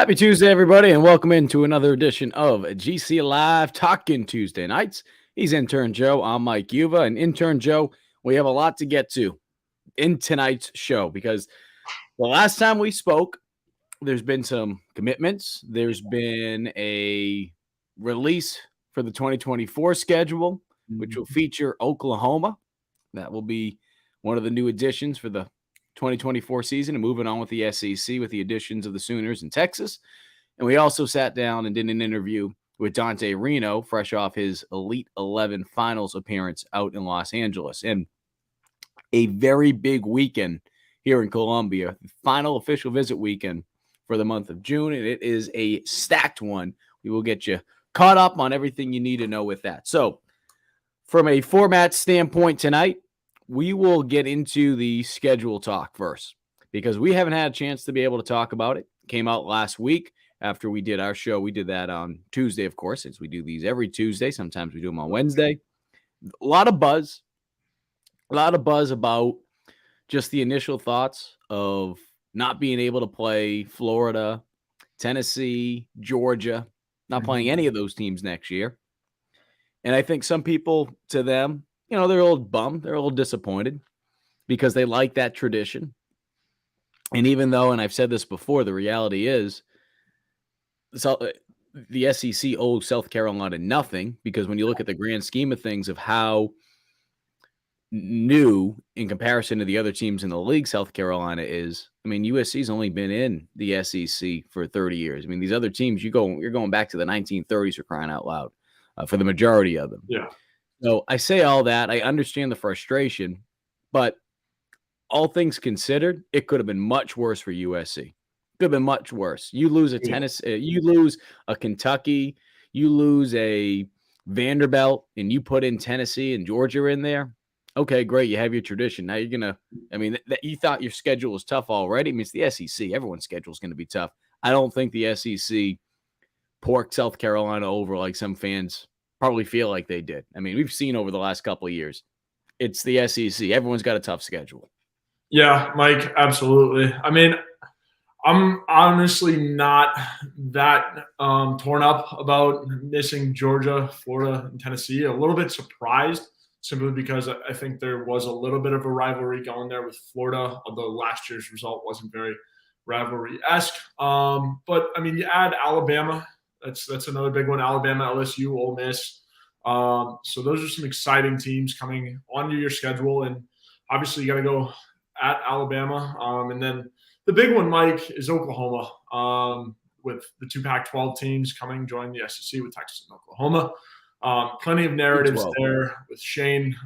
Happy Tuesday, everybody, and welcome into another edition of GC Live Talking Tuesday Nights. He's Intern Joe. I'm Mike Yuva. And Intern Joe, we have a lot to get to in tonight's show because the last time we spoke, there's been some commitments. There's been a release for the 2024 schedule, which will feature Oklahoma. That will be one of the new additions for the 2024 season, and moving on with the SEC with the additions of the Sooners in Texas. And we also sat down and did an interview with Dante Reno, fresh off his Elite 11 finals appearance out in Los Angeles. And a very big weekend here in Columbia, final official visit weekend for the month of June. And it is a stacked one. We will get you caught up on everything you need to know with that. So from a format standpoint tonight, we will get into the schedule talk first because we haven't had a chance to be able to talk about it. Came out last week after we did our show. We did that on Tuesday, of course, since we do these every Tuesday. Sometimes we do them on Wednesday. A lot of buzz about just the initial thoughts of not being able to play Florida, Tennessee, Georgia, not playing any of those teams next year. And I think some people, to them, they're a little bummed. They're a little disappointed because they like that tradition. And even though, and I've said this before, the reality is the SEC owes South Carolina nothing because when you look at the grand scheme of things of how new in comparison to the other teams in the league South Carolina is, I mean, USC's only been in the SEC for 30 years. I mean, these other teams, you're going back to the 1930s for crying out loud for the majority of them. Yeah. So I say all that. I understand the frustration, but all things considered, it could have been much worse for USC. Could have been much worse. You lose a Tennessee, you lose a Kentucky, you lose a Vanderbilt, and you put in Tennessee and Georgia in there. Okay, great. You have your tradition. Now you're going to, you thought your schedule was tough already. I mean, it's the SEC. Everyone's schedule is going to be tough. I don't think the SEC porked South Carolina over like some fans probably feel like they did. I mean, we've seen over the last couple of years, it's the SEC. Everyone's got a tough schedule. Yeah, Mike, absolutely. I mean, I'm honestly not that torn up about missing Georgia, Florida, and Tennessee. A little bit surprised simply because I think there was a little bit of a rivalry going there with Florida, although last year's result wasn't very rivalry-esque. But, I mean, you add Alabama. That's another big one. Alabama, LSU, Ole Miss. So those are some exciting teams coming onto your schedule. And obviously you got to go at Alabama. And then the big one, Mike, is Oklahoma with the two Pac-12 teams joining the SEC with Texas and Oklahoma. Plenty of narratives there with Shane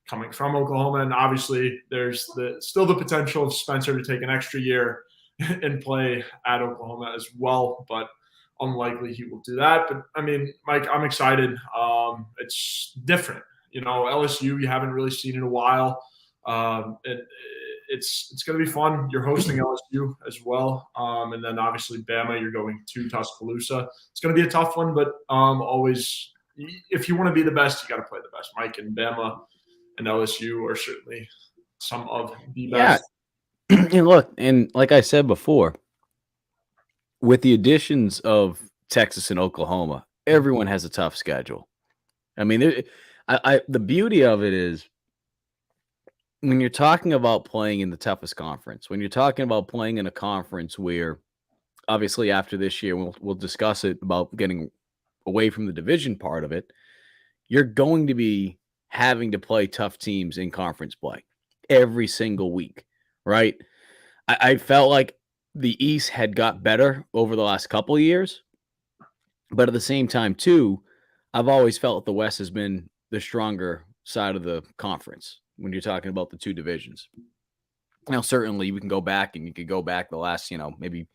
coming from Oklahoma. And obviously there's still the potential of Spencer to take an extra year and play at Oklahoma as well. But unlikely he will do that. But, I mean, Mike, I'm excited. It's different. LSU you haven't really seen in a while. It's going to be fun. You're hosting LSU as well. And then, obviously, Bama, you're going to Tuscaloosa. It's going to be a tough one, but always if you want to be the best, you got to play the best. Mike, and Bama and LSU are certainly some of the best. Yeah. And look, and like I said before, with the additions of Texas and Oklahoma, everyone has a tough schedule. I mean, the beauty of it is when you're talking about playing in the toughest conference, when you're talking about playing in a conference where, obviously, after this year, we'll discuss it about getting away from the division part of it, you're going to be having to play tough teams in conference play every single week, right? I felt like the East had got better over the last couple of years, but at the same time, too, I've always felt the West has been the stronger side of the conference when you're talking about the two divisions. Now, certainly, we can go back and you could go back the last, maybe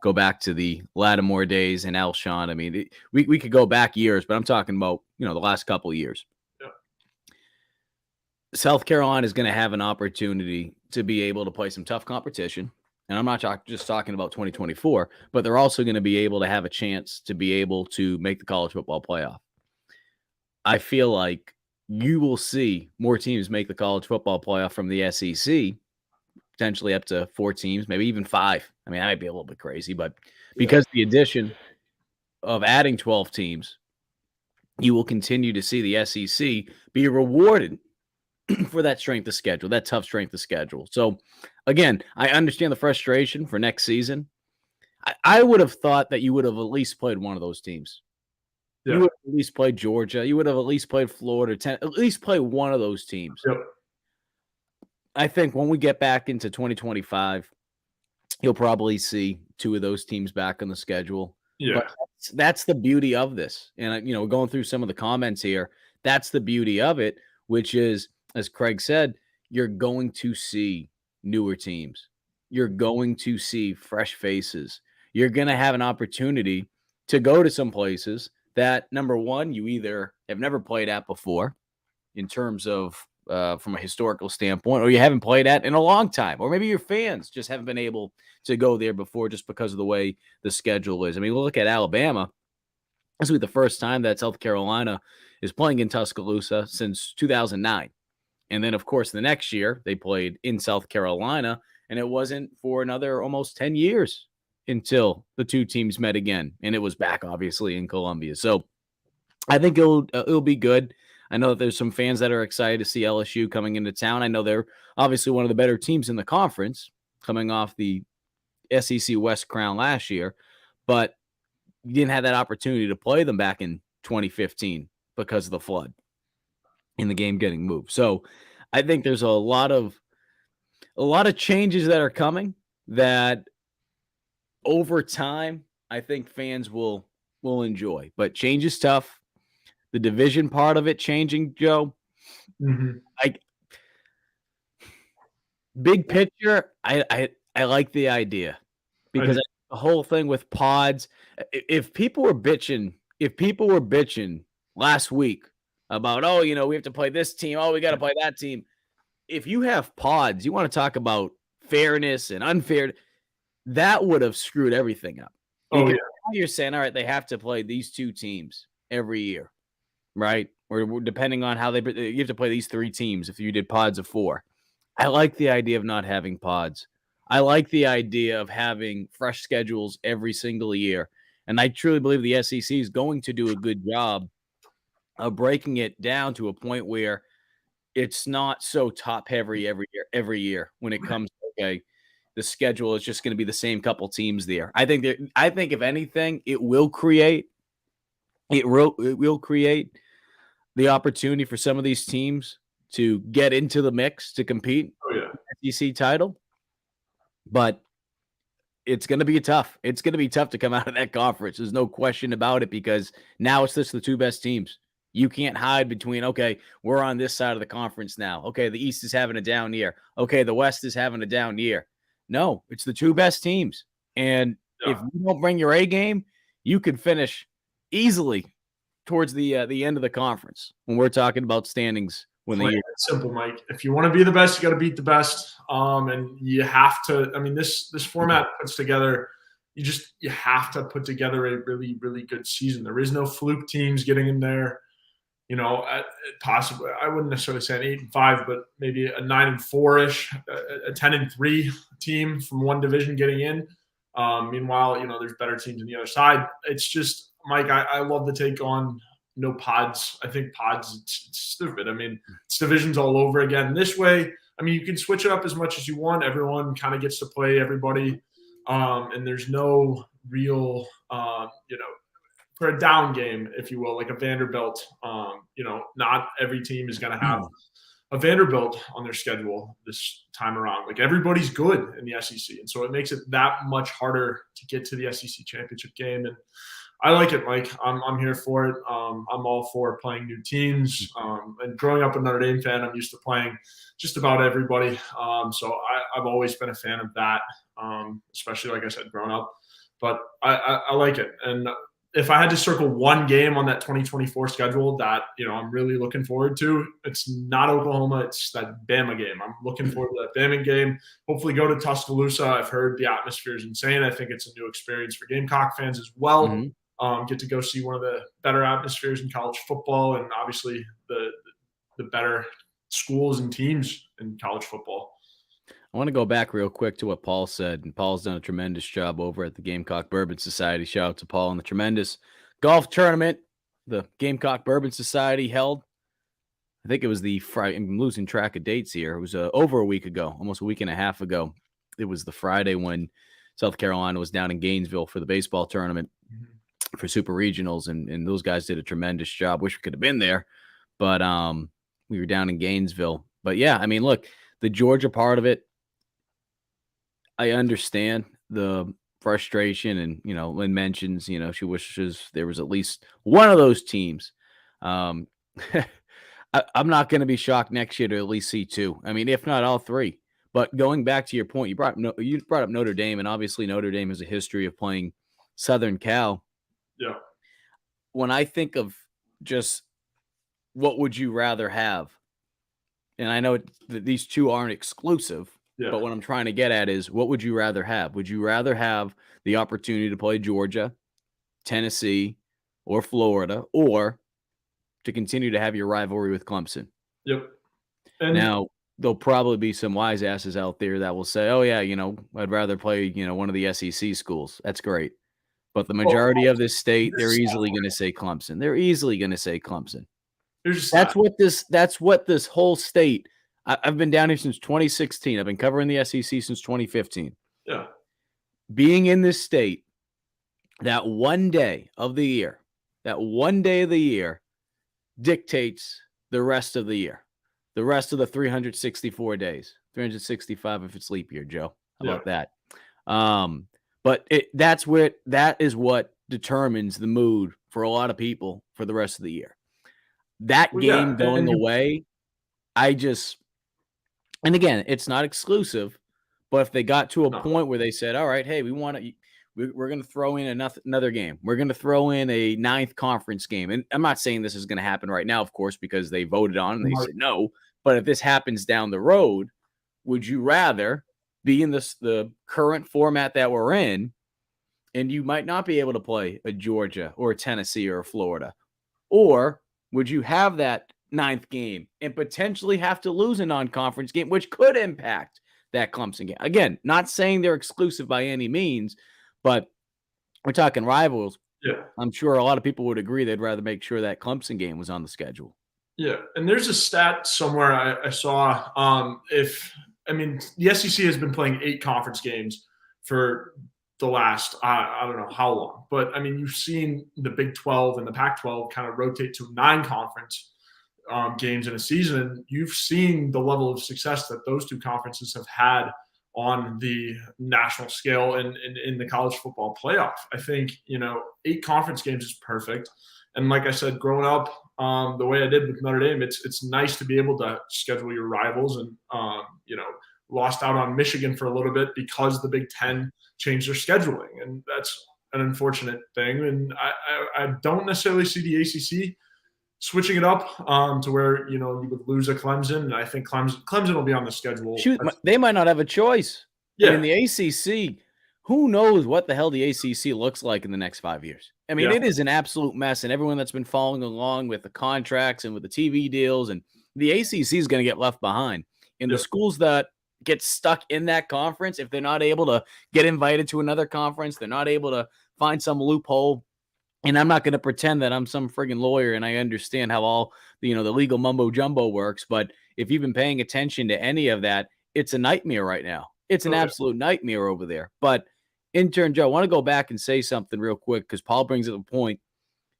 go back to the Lattimore days and Alshon. I mean, we could go back years, but I'm talking about, the last couple of years. Yeah. South Carolina is going to have an opportunity to be able to play some tough competition. And I'm not just talking about 2024, but they're also going to be able to have a chance to be able to make the college football playoff. I feel like you will see more teams make the college football playoff from the SEC potentially up to 4 teams, maybe even 5. I mean, that might be a little bit crazy, but Yeah. because the addition of adding 12 teams, you will continue to see the SEC be rewarded for that strength of schedule, that tough strength of schedule. So, again, I understand the frustration for next season. I would have thought that you would have at least played one of those teams. You Yeah. would have at least played Georgia. You would have at least played Florida. At least play one of those teams. Yep. I think when we get back into 2025, you'll probably see 2 of those teams back on the schedule. But Yeah. that's the beauty of this. And, going through some of the comments here, that's the beauty of it, which is, as Craig said, you're going to see newer teams. You're going to see fresh faces. You're going to have an opportunity to go to some places that, number one, you either have never played at before in terms of from a historical standpoint, or you haven't played at in a long time, or maybe your fans just haven't been able to go there before just because of the way the schedule is. I mean, we'll look at Alabama. This will be the first time that South Carolina is playing in Tuscaloosa since 2009. And then, of course, the next year they played in South Carolina, and it wasn't for another almost 10 years until the two teams met again. And it was back, obviously, in Columbia. So I think it'll be good. I know that there's some fans that are excited to see LSU coming into town. I know they're obviously one of the better teams in the conference coming off the SEC West crown last year, but you didn't have that opportunity to play them back in 2015 because of the flood in the game getting moved. So I think there's a lot of changes that are coming that over time I think fans will enjoy. But change is tough. The division part of it changing, Joe. Mm-hmm. I big picture, I like the idea because the whole thing with pods. If people were bitching, last week about, oh, we have to play this team, oh, we got to play that team. If you have pods, you want to talk about fairness and unfair. That would have screwed everything up. Because now you're saying, all right, they have to play these 2 teams every year, right? Or depending on how you have to play these 3 teams if you did pods of 4. I like the idea of not having pods. I like the idea of having fresh schedules every single year. And I truly believe the SEC is going to do a good job of breaking it down to a point where it's not so top heavy every year when it comes to, okay, the schedule is just going to be the same couple teams there. I think if anything, it will create the opportunity for some of these teams to get into the mix to compete SEC title. But it's going to be tough. It's going to be tough to come out of that conference. There's no question about it, because now it's just the 2 best teams. You can't hide between, okay, we're on this side of the conference now. Okay, the East is having a down year. Okay, the West is having a down year. No, it's the 2 best teams. And if you don't bring your A game, you could finish easily towards the end of the conference when we're talking about standings. When the year. It's simple, Mike. If you want to be the best, you got to beat the best. And you have to. I mean, this format puts together. You have to put together a really, really good season. There is no fluke teams getting in there. Possibly, I wouldn't necessarily say an 8-5, but maybe a 9-4-ish, a 10-3 team from one division getting in. Meanwhile, there's better teams on the other side. It's just, Mike, I love the take on no pods. I think pods, it's stupid. I mean, it's divisions all over again. This way, I mean, you can switch it up as much as you want. Everyone kind of gets to play everybody. And there's no real, for a down game, if you will, like a Vanderbilt, not every team is going to have a Vanderbilt on their schedule this time around. Like, everybody's good in the SEC. And so it makes it that much harder to get to the SEC championship game. And I like it, Mike. I'm here for it. I'm all for playing new teams. And growing up a Notre Dame fan, I'm used to playing just about everybody. So I've always been a fan of that, especially, like I said, growing up. But I like it. And if I had to circle one game on that 2024 schedule that, I'm really looking forward to, it's not Oklahoma. It's that Bama game. I'm looking forward to that Bama game. Hopefully go to Tuscaloosa. I've heard the atmosphere is insane. I think it's a new experience for Gamecock fans as well. Mm-hmm. Get to go see one of the better atmospheres in college football, and obviously the better schools and teams in college football. I want to go back real quick to what Paul said, and Paul's done a tremendous job over at the Gamecock Bourbon Society. Shout out to Paul on the tremendous golf tournament the Gamecock Bourbon Society held. I think it was the Friday. I'm losing track of dates here. It was over a week ago, almost a week and a half ago. It was the Friday when South Carolina was down in Gainesville for the baseball tournament for super regionals, and those guys did a tremendous job. Wish we could have been there, but we were down in Gainesville. But yeah, I mean, look, the Georgia part of it, I understand the frustration, and Lynn mentions, she wishes there was at least one of those teams. I'm not going to be shocked next year to at least see two. I mean, if not all three. But going back to your point, you brought up Notre Dame, and obviously Notre Dame has a history of playing Southern Cal. Yeah. When I think of just what would you rather have, and I know that these two aren't exclusive, but what I'm trying to get at is, what would you rather have? Would you rather have the opportunity to play Georgia, Tennessee, or Florida, or to continue to have your rivalry with Clemson? Yep. And now, there'll probably be some wise asses out there that will say, oh, yeah, I'd rather play, one of the SEC schools. That's great. But the majority of this state, they're easily going to say Clemson. They're easily going to say Clemson. That's what this whole state. I've been down here since 2016. I've been covering the SEC since 2015. Yeah. Being in this state, that one day of the year dictates the rest of the year, the rest of the 364 days, 365 if it's leap year, Joe. How about that? But that is what determines the mood for a lot of people for the rest of the year. That game going away, and again, it's not exclusive, but if they got to a point where they said, all right, hey, we're going to throw in another game. We're going to throw in a 9th conference game. And I'm not saying this is going to happen right now, of course, because they voted on and they said no. But if this happens down the road, would you rather be in the current format that we're in, and you might not be able to play a Georgia or a Tennessee or a Florida? Or would you have that 9th game and potentially have to lose a non-conference game, which could impact that Clemson game? Again, not saying they're exclusive by any means, but we're talking rivals. Yeah. I'm sure a lot of people would agree they'd rather make sure that Clemson game was on the schedule. Yeah. And there's a stat somewhere I saw. The SEC has been playing 8 conference games for the last, I don't know how long. But, you've seen the Big 12 and the Pac-12 kind of rotate to 9 conference games in a season. You've seen the level of success that those 2 conferences have had on the national scale and in the college football playoff. I think, 8 conference games is perfect. And like I said, growing up the way I did with Notre Dame, it's nice to be able to schedule your rivals, and, lost out on Michigan for a little bit because the Big Ten changed their scheduling. And that's an unfortunate thing. And I don't necessarily see the ACC switching it up to where, you would lose a Clemson. And I think Clemson will be on the schedule. Shoot, they might not have a choice. Yeah. I mean, the ACC, who knows what the hell the ACC looks like in the next 5 years? I mean, It is an absolute mess. And everyone that's been following along with the contracts and with the TV deals, and the ACC is going to get left behind. And the schools that get stuck in that conference, if they're not able to get invited to another conference, they're not able to find some loophole. And I'm not going to pretend that I'm some friggin' lawyer and I understand how all the legal mumbo jumbo works. But if you've been paying attention to any of that, it's a nightmare right now. It's an absolute nightmare over there. But Intern Joe, I want to go back and say something real quick, because Paul brings up a point.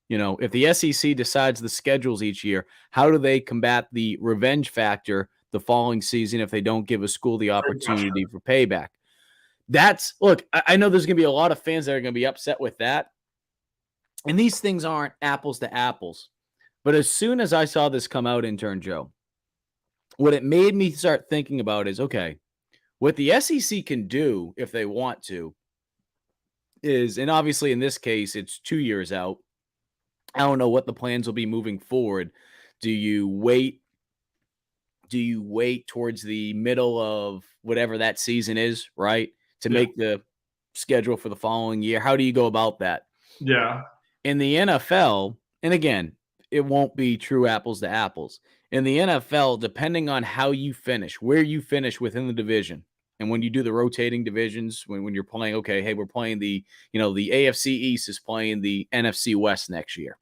If the SEC decides the schedules each year, how do they combat the revenge factor the following season if they don't give a school the opportunity for payback? Look, I know there's going to be a lot of fans that are going to be upset with that. And these things aren't apples to apples. But as soon as I saw this come out, Intern Joe, what it made me start thinking about is, okay, what the SEC can do if they want to is, and obviously in this case, it's 2 years out. I don't know what the plans will be moving forward. Do you wait towards the middle of whatever that season is, right, to make the schedule for the following year? How do you go about that? Yeah. In the NFL, and again, it won't be true apples to apples. In the NFL, depending on how you finish, where you finish within the division, And when you do the rotating divisions, when you're playing, okay, hey, we're playing the AFC East is playing the NFC West next year.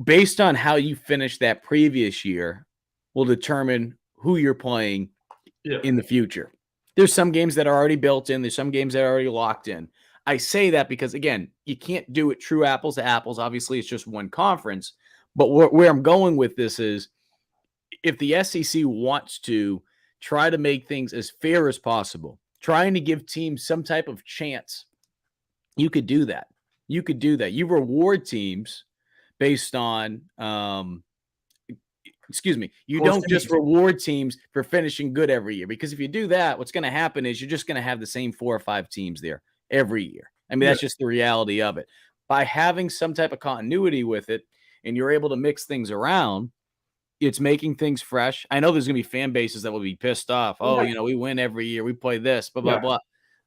Based on how you finish that previous year will determine who you're playing in the future. There's some games that are already built in. There's some games that are already locked in. I say that because, again, you can't do it true apples to apples. Obviously, it's just one conference. But where I'm going with this is if the SEC wants to try to make things as fair as possible, trying to give teams some type of chance, you could do that. You could do that. You reward teams based on you don't just reward teams for finishing good every year, because if you do that, what's going to happen is you're just going to have the same 4 or 5 teams there every year. I mean, that's just the reality of it. By having some type of continuity with it and you're able to mix things around, it's making things fresh. I know there's going to be fan bases that will be pissed off. Oh, we win every year. We play this, blah, blah, blah.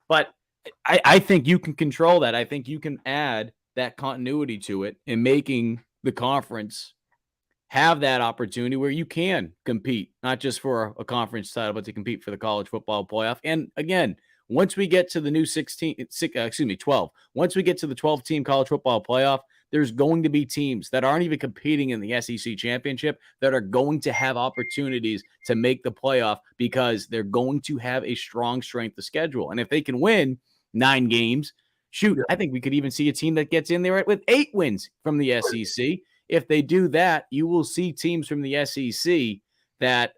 But I think you can control that. I think you can add that continuity to it and making the conference have that opportunity where you can compete, not just for a conference title, but to compete for the college football playoff. And again, once we get to the new 12, once we get to the 12-team college football playoff, there's going to be teams that aren't even competing in the SEC championship that are going to have opportunities to make the playoff because they're going to have a strong strength of schedule. And if they can win 9 games, I think we could even see a team that gets in there with 8 wins from the SEC. If they do that, you will see teams from the SEC that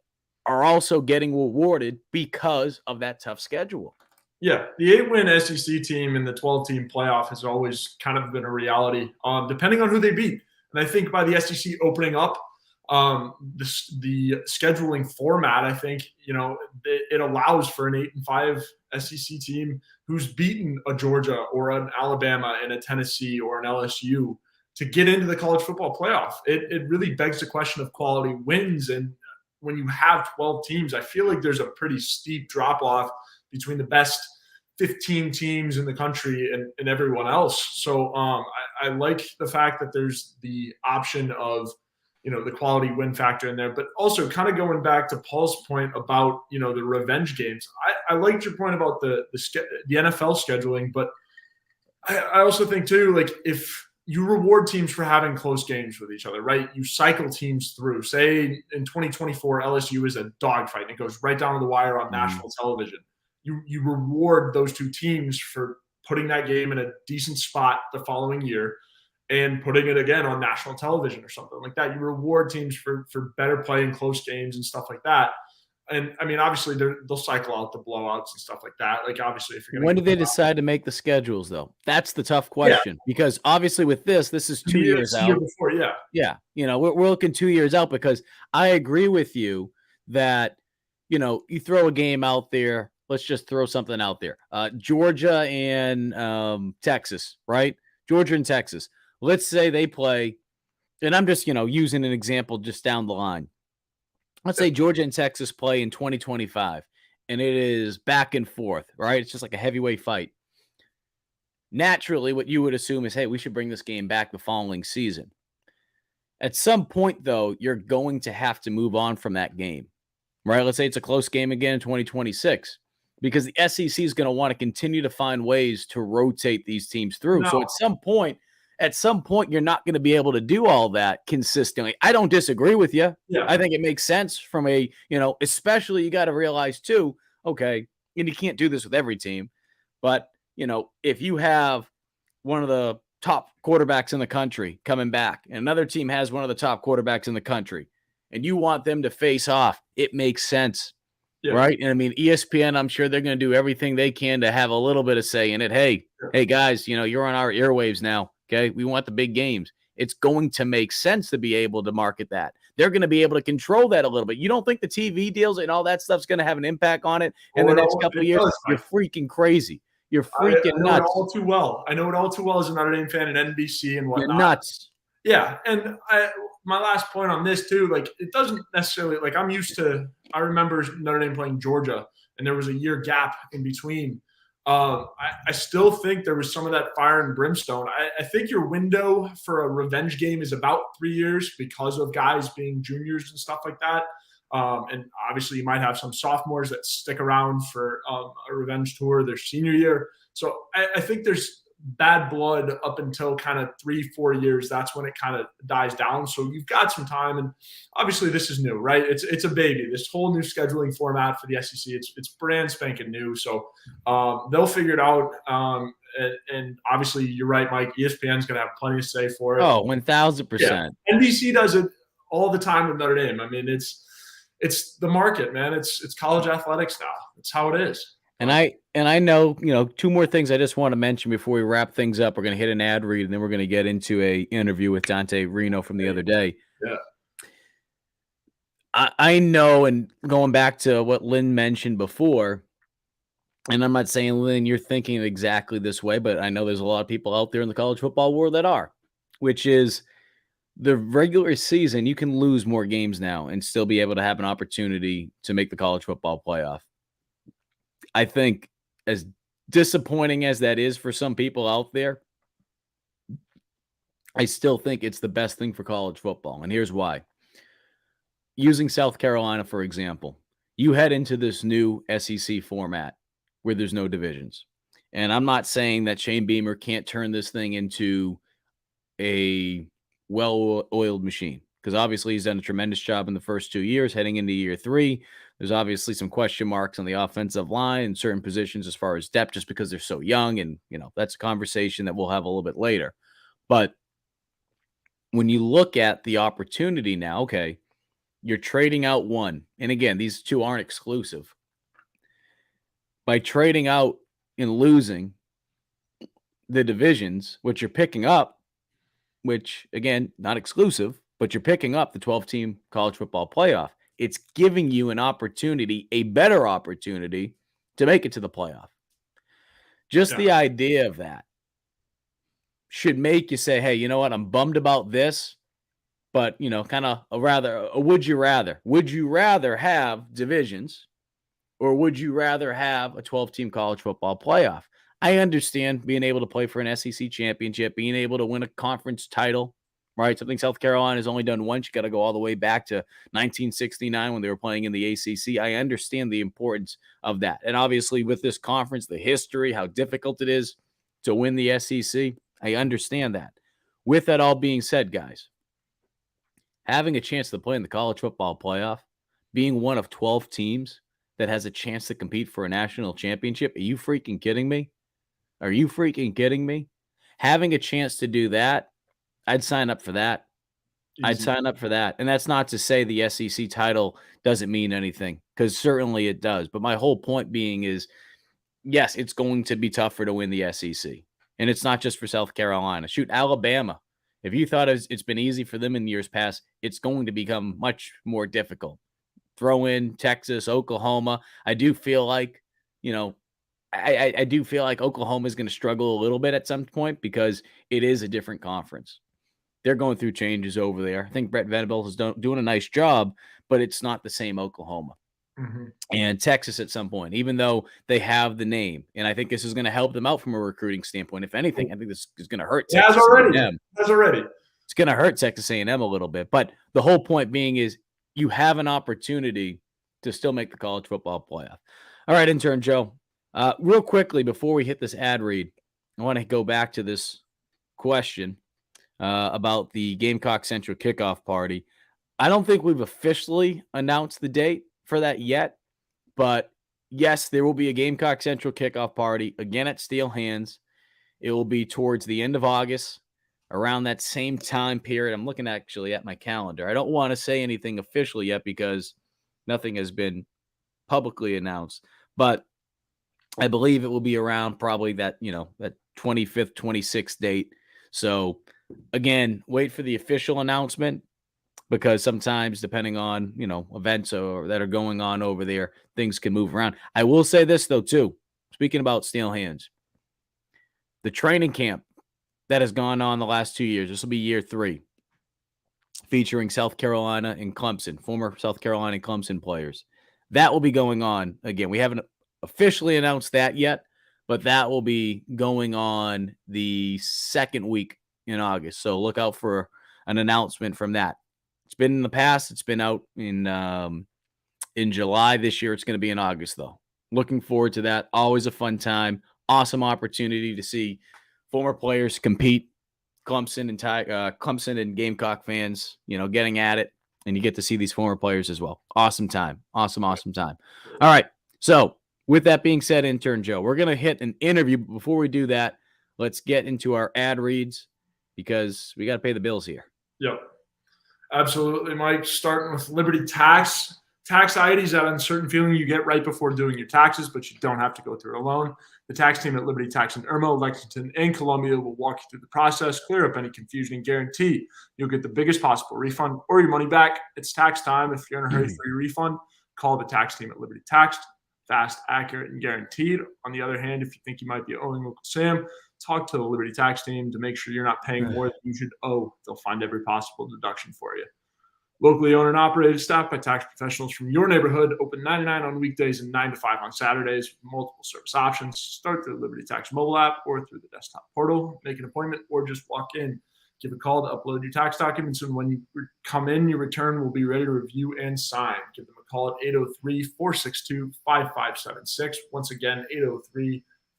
are also getting rewarded because of that tough schedule. Yeah, the 8-win SEC team and the 12-team playoff has always kind of been a reality, depending on who they beat. And I think by the SEC opening up the scheduling format, I think it allows for an 8-5 SEC team who's beaten a Georgia or an Alabama and a Tennessee or an LSU to get into the college football playoff. It really begs the question of quality wins. And when you have 12 teams, I feel like there's a pretty steep drop-off between the best 15 teams in the country and everyone else. So I like the fact that there's the option of, the quality win factor in there, but also kind of going back to Paul's point about, the revenge games. I liked your point about the NFL scheduling, but I also think too, like if you reward teams for having close games with each other, right? You cycle teams through. Say in 2024, LSU is a dogfight and it goes right down to the wire on national television. You reward those 2 teams for putting that game in a decent spot the following year and putting it again on national television or something like that. You reward teams for better play in close games and stuff like that. And I mean, obviously they'll cycle out the blowouts and stuff like that. Like obviously, if you're when did they decide to make the schedules though? That's the tough question because obviously with this is 2 years out. Year before, yeah. We're looking 2 years out because I agree with you that you throw a game out there. Let's just throw something out there. Georgia and Texas, right? Georgia and Texas. Let's say they play, and I'm just using an example just down the line. Let's say Georgia and Texas play in 2025, and it is back and forth, right? It's just like a heavyweight fight. Naturally, what you would assume is, hey, we should bring this game back the following season. At some point, though, you're going to have to move on from that game, right? Let's say it's a close game again in 2026, because the SEC is going to want to continue to find ways to rotate these teams through. No. So at some point, you're not going to be able to do all that consistently. I don't disagree with you. Yeah. I think it makes sense from a, especially you got to realize too, okay, and you can't do this with every team, but, if you have one of the top quarterbacks in the country coming back and another team has one of the top quarterbacks in the country and you want them to face off, it makes sense. Yeah. Right. And I mean, ESPN, I'm sure they're going to do everything they can to have a little bit of say in it. Hey, guys, you're on our airwaves now. Okay. We want the big games. It's going to make sense to be able to market that. They're going to be able to control that a little bit. You don't think the TV deals and all that stuff's going to have an impact on it in the next couple of years? You're freaking crazy. You're freaking nuts. I know it all too well. I know it all too well as a Notre Dame fan at NBC and whatnot. You're nuts. Yeah. And my last point on this too, like it doesn't necessarily like I remember Notre Dame playing Georgia and there was a year gap in between. I still think there was some of that fire and brimstone. I think your window for a revenge game is about 3 years because of guys being juniors and stuff like that. And obviously, you might have some sophomores that stick around for a revenge tour their senior year. So I think there's bad blood up until kind of 3-4 years. That's when it kind of dies down. So you've got some time, and obviously this is new, right? It's a baby. This whole new scheduling format for the SEC, it's brand spanking new. So they'll figure it out. And obviously, you're right, Mike. ESPN's going to have plenty to say for it. Oh, 1,000%. Yeah. NBC does it all the time with Notre Dame. I mean, it's the market, man. It's college athletics now. It's how it is. And I know, two more things I just want to mention before we wrap things up. We're going to hit an ad read, and then we're going to get into a interview with Dante Reno from the other day. Yeah. I know, and going back to what Lynn mentioned before, and I'm not saying, Lynn, you're thinking exactly this way, but I know there's a lot of people out there in the college football world that are, which is the regular season, you can lose more games now and still be able to have an opportunity to make the college football playoff. I think as disappointing as that is for some people out there, I still think it's the best thing for college football. And here's why. Using South Carolina, for example, you head into this new SEC format where there's no divisions. And I'm not saying that Shane Beamer can't turn this thing into a well-oiled machine, because obviously he's done a tremendous job in the first 2 years. Heading into year 3, there's obviously some question marks on the offensive line in certain positions as far as depth, just because they're so young. And, that's a conversation that we'll have a little bit later. But when you look at the opportunity now, okay, you're trading out one. And again, these two aren't exclusive. By trading out and losing the divisions, which you're picking up, which, again, not exclusive, but you're picking up the 12-team college football playoff. It's giving you an opportunity, a better opportunity, to make it to the playoff. Just the idea of that should make you say, hey, you know what? I'm bummed about this, but, kind of would you rather? Would you rather have divisions, or would you rather have a 12-team college football playoff? I understand being able to play for an SEC championship, being able to win a conference title, right? Something South Carolina has only done once. You got to go all the way back to 1969 when they were playing in the ACC. I understand the importance of that. And obviously with this conference, the history, how difficult it is to win the SEC, I understand that. With that all being said, guys, having a chance to play in the college football playoff, being one of 12 teams that has a chance to compete for a national championship, are you freaking kidding me? Are you freaking kidding me? Having a chance to do that, I'd sign up for that. Easy. I'd sign up for that. And that's not to say the SEC title doesn't mean anything, because certainly it does. But my whole point being is, yes, it's going to be tougher to win the SEC. And it's not just for South Carolina. Shoot, Alabama. If you thought it's been easy for them in years past, it's going to become much more difficult. Throw in Texas, Oklahoma. I do feel like, I do feel like Oklahoma is going to struggle a little bit at some point, because it is a different conference. They're going through changes over there. I think Brett Venables is doing a nice job, but it's not the same Oklahoma. Mm-hmm. And Texas at some point, even though they have the name. And I think this is going to help them out from a recruiting standpoint. If anything, I think this is going to hurt Texas A&M. It's going to hurt Texas A&M a little bit. But the whole point being is you have an opportunity to still make the college football playoff. All right, Intern Joe. Real quickly, before we hit this ad read, I want to go back to this question about the Gamecock Central kickoff party. I don't think we've officially announced the date for that yet, but yes, there will be a Gamecock Central kickoff party again at Steel Hands. It will be towards the end of August, around that same time period. I'm looking actually at my calendar. I don't want to say anything official yet because nothing has been publicly announced, but I believe it will be around probably that, that 25th, 26th date. So again, wait for the official announcement, because sometimes depending on, events that are going on over there, things can move around. I will say this though, too, speaking about Steel Hands, the training camp that has gone on the last 2 years, this will be year 3, featuring South Carolina and Clemson, former South Carolina and Clemson players. That will be going on again. We haven't officially announced that yet, but that will be going on the second week in August. So look out for an announcement from that. It's been in the past. It's been out in in July. This year, it's going to be in August, though. Looking forward to that. Always a fun time. Awesome opportunity to see former players compete. Clemson and Gamecock fans, getting at it, and you get to see these former players as well. Awesome time. Awesome time. All right. So, with that being said, Intern Joe, we're going to hit an interview. Before we do that, let's get into our ad reads because we got to pay the bills here. Yep. Absolutely, Mike. Starting with Liberty Tax. Tax ID is that uncertain feeling you get right before doing your taxes, but you don't have to go through it alone. The tax team at Liberty Tax in Irmo, Lexington, and Columbia will walk you through the process, clear up any confusion, and guarantee you'll get the biggest possible refund or your money back. It's tax time. If you're in a hurry for your refund, call the tax team at Liberty Tax. Fast, accurate, and guaranteed. On the other hand, if you think you might be owing Uncle Sam, talk to the Liberty Tax team to make sure you're not paying more than you should owe. They'll find every possible deduction for you. Locally owned and operated, staffed by tax professionals from your neighborhood, open 9 to 9 on weekdays and 9 to 5 on Saturdays with multiple service options. Start through the Liberty Tax mobile app or through the desktop portal. Make an appointment or just walk in. Give a call to upload your tax documents, and when you come in, your return will be ready to review and sign. Give them a call at 803-462-5576. Once again,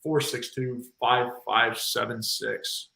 803-462-5576.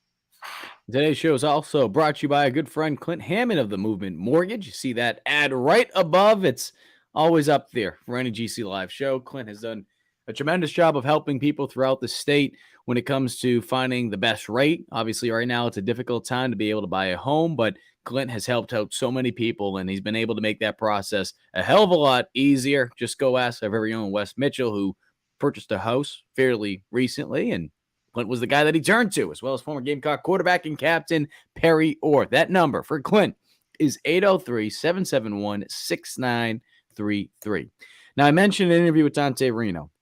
Today's show is also brought to you by a good friend, Clint Hammond of the Movement Mortgage. You see that ad right above. It's always up there for any GC Live show. Clint has done a tremendous job of helping people throughout the state when it comes to finding the best rate. Obviously, right now, it's a difficult time to be able to buy a home, but Clint has helped out so many people, and he's been able to make that process a hell of a lot easier. Just go ask our very own Wes Mitchell, who purchased a house fairly recently, and Clint was the guy that he turned to, as well as former Gamecock quarterback and captain Perry Orr. That number for Clint is 803-771-6933. Now, I mentioned an interview with Dante Reno.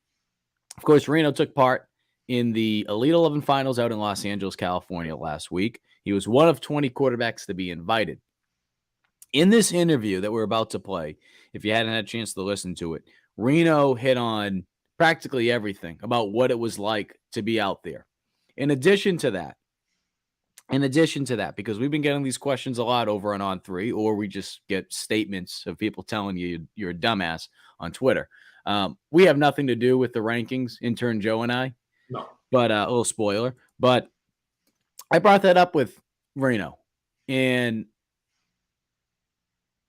Of course, Reno took part in the Elite 11 finals out in Los Angeles, California last week. He was one of 20 quarterbacks to be invited. In this interview that we're about to play, if you hadn't had a chance to listen to it, Reno hit on practically everything about what it was like to be out there. In addition to that, because we've been getting these questions a lot over on 3, or we just get statements of people telling you you're a dumbass on Twitter. We have nothing to do with the rankings, Intern Joe and I. No. But a little spoiler. But I brought that up with Reno and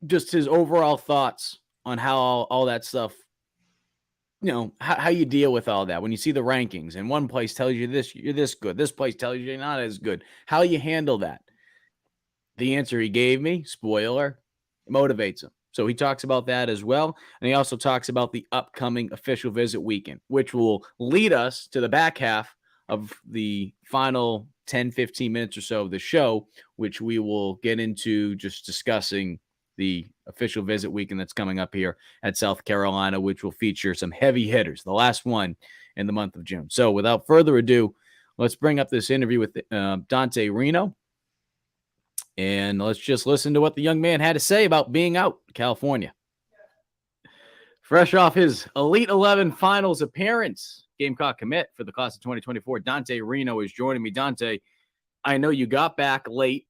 just his overall thoughts on how all that stuff, how you deal with all that when you see the rankings and one place tells you this, you're this good. This place tells you you're not as good. How you handle that. The answer he gave me, spoiler, motivates him. So he talks about that as well. And he also talks about the upcoming official visit weekend, which will lead us to the back half of the final 10, 15 minutes or so of the show, which we will get into just discussing the official visit weekend that's coming up here at South Carolina, which will feature some heavy hitters, the last one in the month of June. So without further ado, let's bring up this interview with Dante Reno, and let's just listen to what the young man had to say about being out in California. Fresh off his Elite 11 finals appearance, Gamecock commit for the class of 2024, Dante Reno is joining me. Dante, I know you got back late.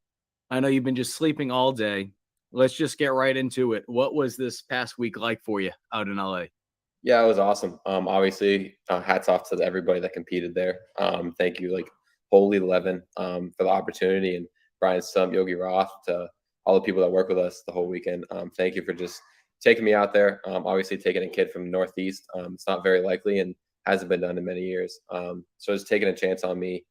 I know you've been just sleeping all day. Let's just get right into it. What was this past week like for you out in LA? Yeah, it was awesome. Obviously, hats off to everybody that competed there. Thank you, Holy 11, for the opportunity, and Brian Stump, Yogi Roth, to all the people that work with us the whole weekend. Thank you for just taking me out there. Obviously, taking a kid from the Northeast, it's not very likely and hasn't been done in many years. So just taking a chance on me,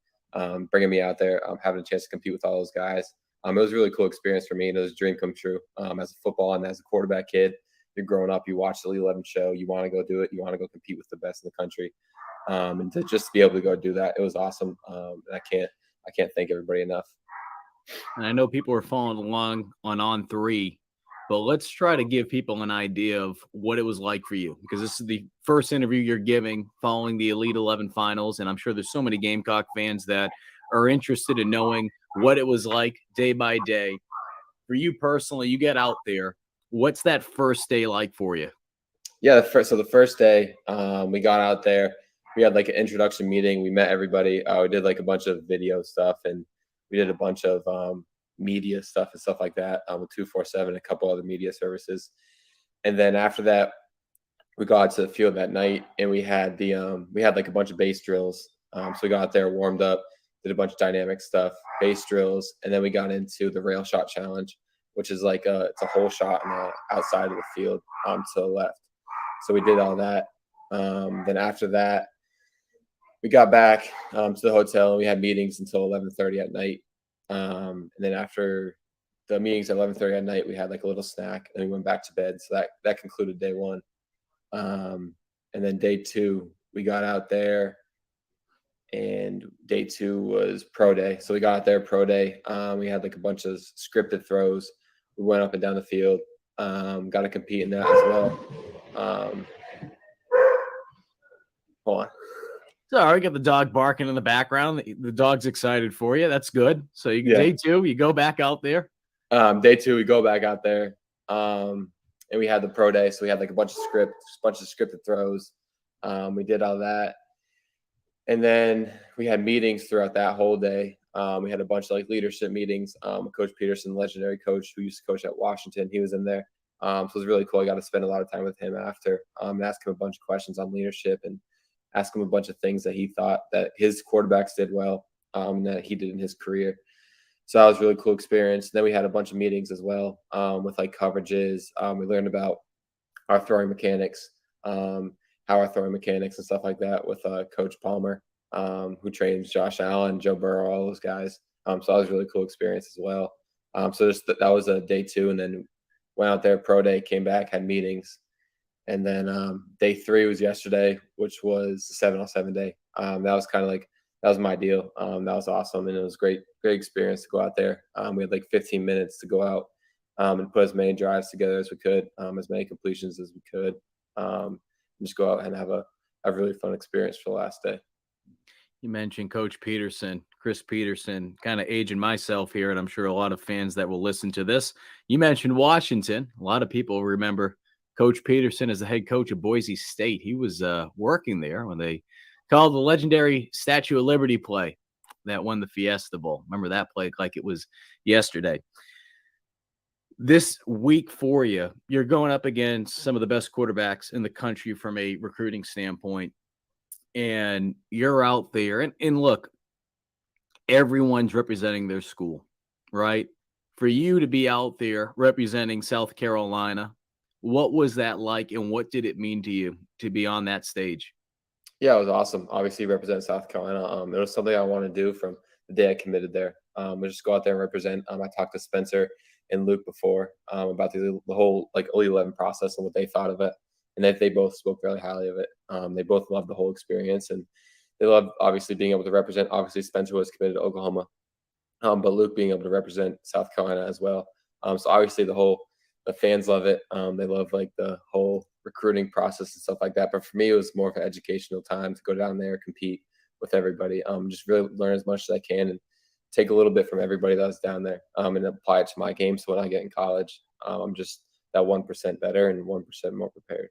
bringing me out there, having a chance to compete with all those guys. It was a really cool experience for me, and it was a dream come true. As a football and as a quarterback kid, you're growing up, you watch the Elite 11 show, you want to go do it, you want to go compete with the best in the country, and to just be able to go do that, it was awesome. And I can't thank everybody enough. And I know people are following along on 3, but let's try to give people an idea of what it was like for you, because this is the first interview you're giving following the Elite 11 finals, and I'm sure there's so many Gamecock fans that are interested in knowing what it was like day by day. For you personally, you get out there. What's that first day like for you? Yeah, the first day, we got out there. We had an introduction meeting. We met everybody. We did a bunch of video stuff, and we did a bunch of media stuff and stuff like that with 247 and a couple other media services. And then after that, we got out to the field that night, and we had like a bunch of base drills. So we got out there, warmed up, did a bunch of dynamic stuff, base drills, and then we got into the rail shot challenge, which is like it's a whole shot on the outside of the field to the left. So we did all that. Then after that, we got back to the hotel, and we had meetings until 11:30 at night. And then after the meetings at 11:30 at night, we had like a little snack, and we went back to bed. So that concluded day one. And then day two, we got out there, and day two was pro day. So we got out there pro day. We had like a bunch of scripted throws. We went up and down the field. Got to compete in that as well. Hold on. Sorry, I got the dog barking in the background. The dog's excited for you. That's good. So day two, you go back out there. Day two, we go back out there. And we had the pro day. So we had like a bunch of scripted throws. We did all that. And then we had meetings throughout that whole day. We had a bunch of like leadership meetings. Coach Peterson, legendary coach who used to coach at Washington, he was in there. So it was really cool. I got to spend a lot of time with him after, and ask him a bunch of questions on leadership and ask him a bunch of things that he thought that his quarterbacks did well, and that he did in his career. So that was a really cool experience. Then we had a bunch of meetings as well, with like coverages. We learned about our throwing mechanics, how our throwing mechanics and stuff like that with Coach Palmer, who trains Josh Allen, Joe Burrow, all those guys. So that was a really cool experience as well. So that was a day two, and then went out there pro day, came back, had meetings. And then day three was yesterday, which was the 7-on-7 day. That was kind of like, that was my deal. That was awesome. And it was great experience to go out there. We had like 15 minutes to go out and put as many drives together as we could, as many completions as we could. And just go out and have a really fun experience for the last day. You mentioned Coach Peterson, Chris Peterson, kind of aging myself here, and I'm sure a lot of fans that will listen to this. You mentioned Washington. A lot of people remember Coach Peterson as the head coach of Boise State. He was working there when they called the legendary Statue of Liberty play that won the Fiesta Bowl. Remember that play like it was yesterday. This week for you, you're going up against some of the best quarterbacks in the country from a recruiting standpoint, and you're out there. And look, everyone's representing their school, right? For you to be out there representing South Carolina, what was that like, and what did it mean to you to be on that stage? Yeah, it was awesome. Obviously, represent South Carolina. It was something I wanted to do from the day I committed there. We just go out there and represent. I talked to Spencer and Luke before about the whole like Elite 11 process and what they thought of it, and that they both spoke really highly of it. They both loved the whole experience, and they loved obviously being able to represent. Obviously, Spencer was committed to Oklahoma, but Luke being able to represent South Carolina as well. So obviously the fans love it. They love like the whole recruiting process and stuff like that. But for me, it was more of an educational time to go down there, compete with everybody, just really learn as much as I can and take a little bit from everybody that was down there, and apply it to my game. So when I get in college, I'm just that 1% better and 1% more prepared.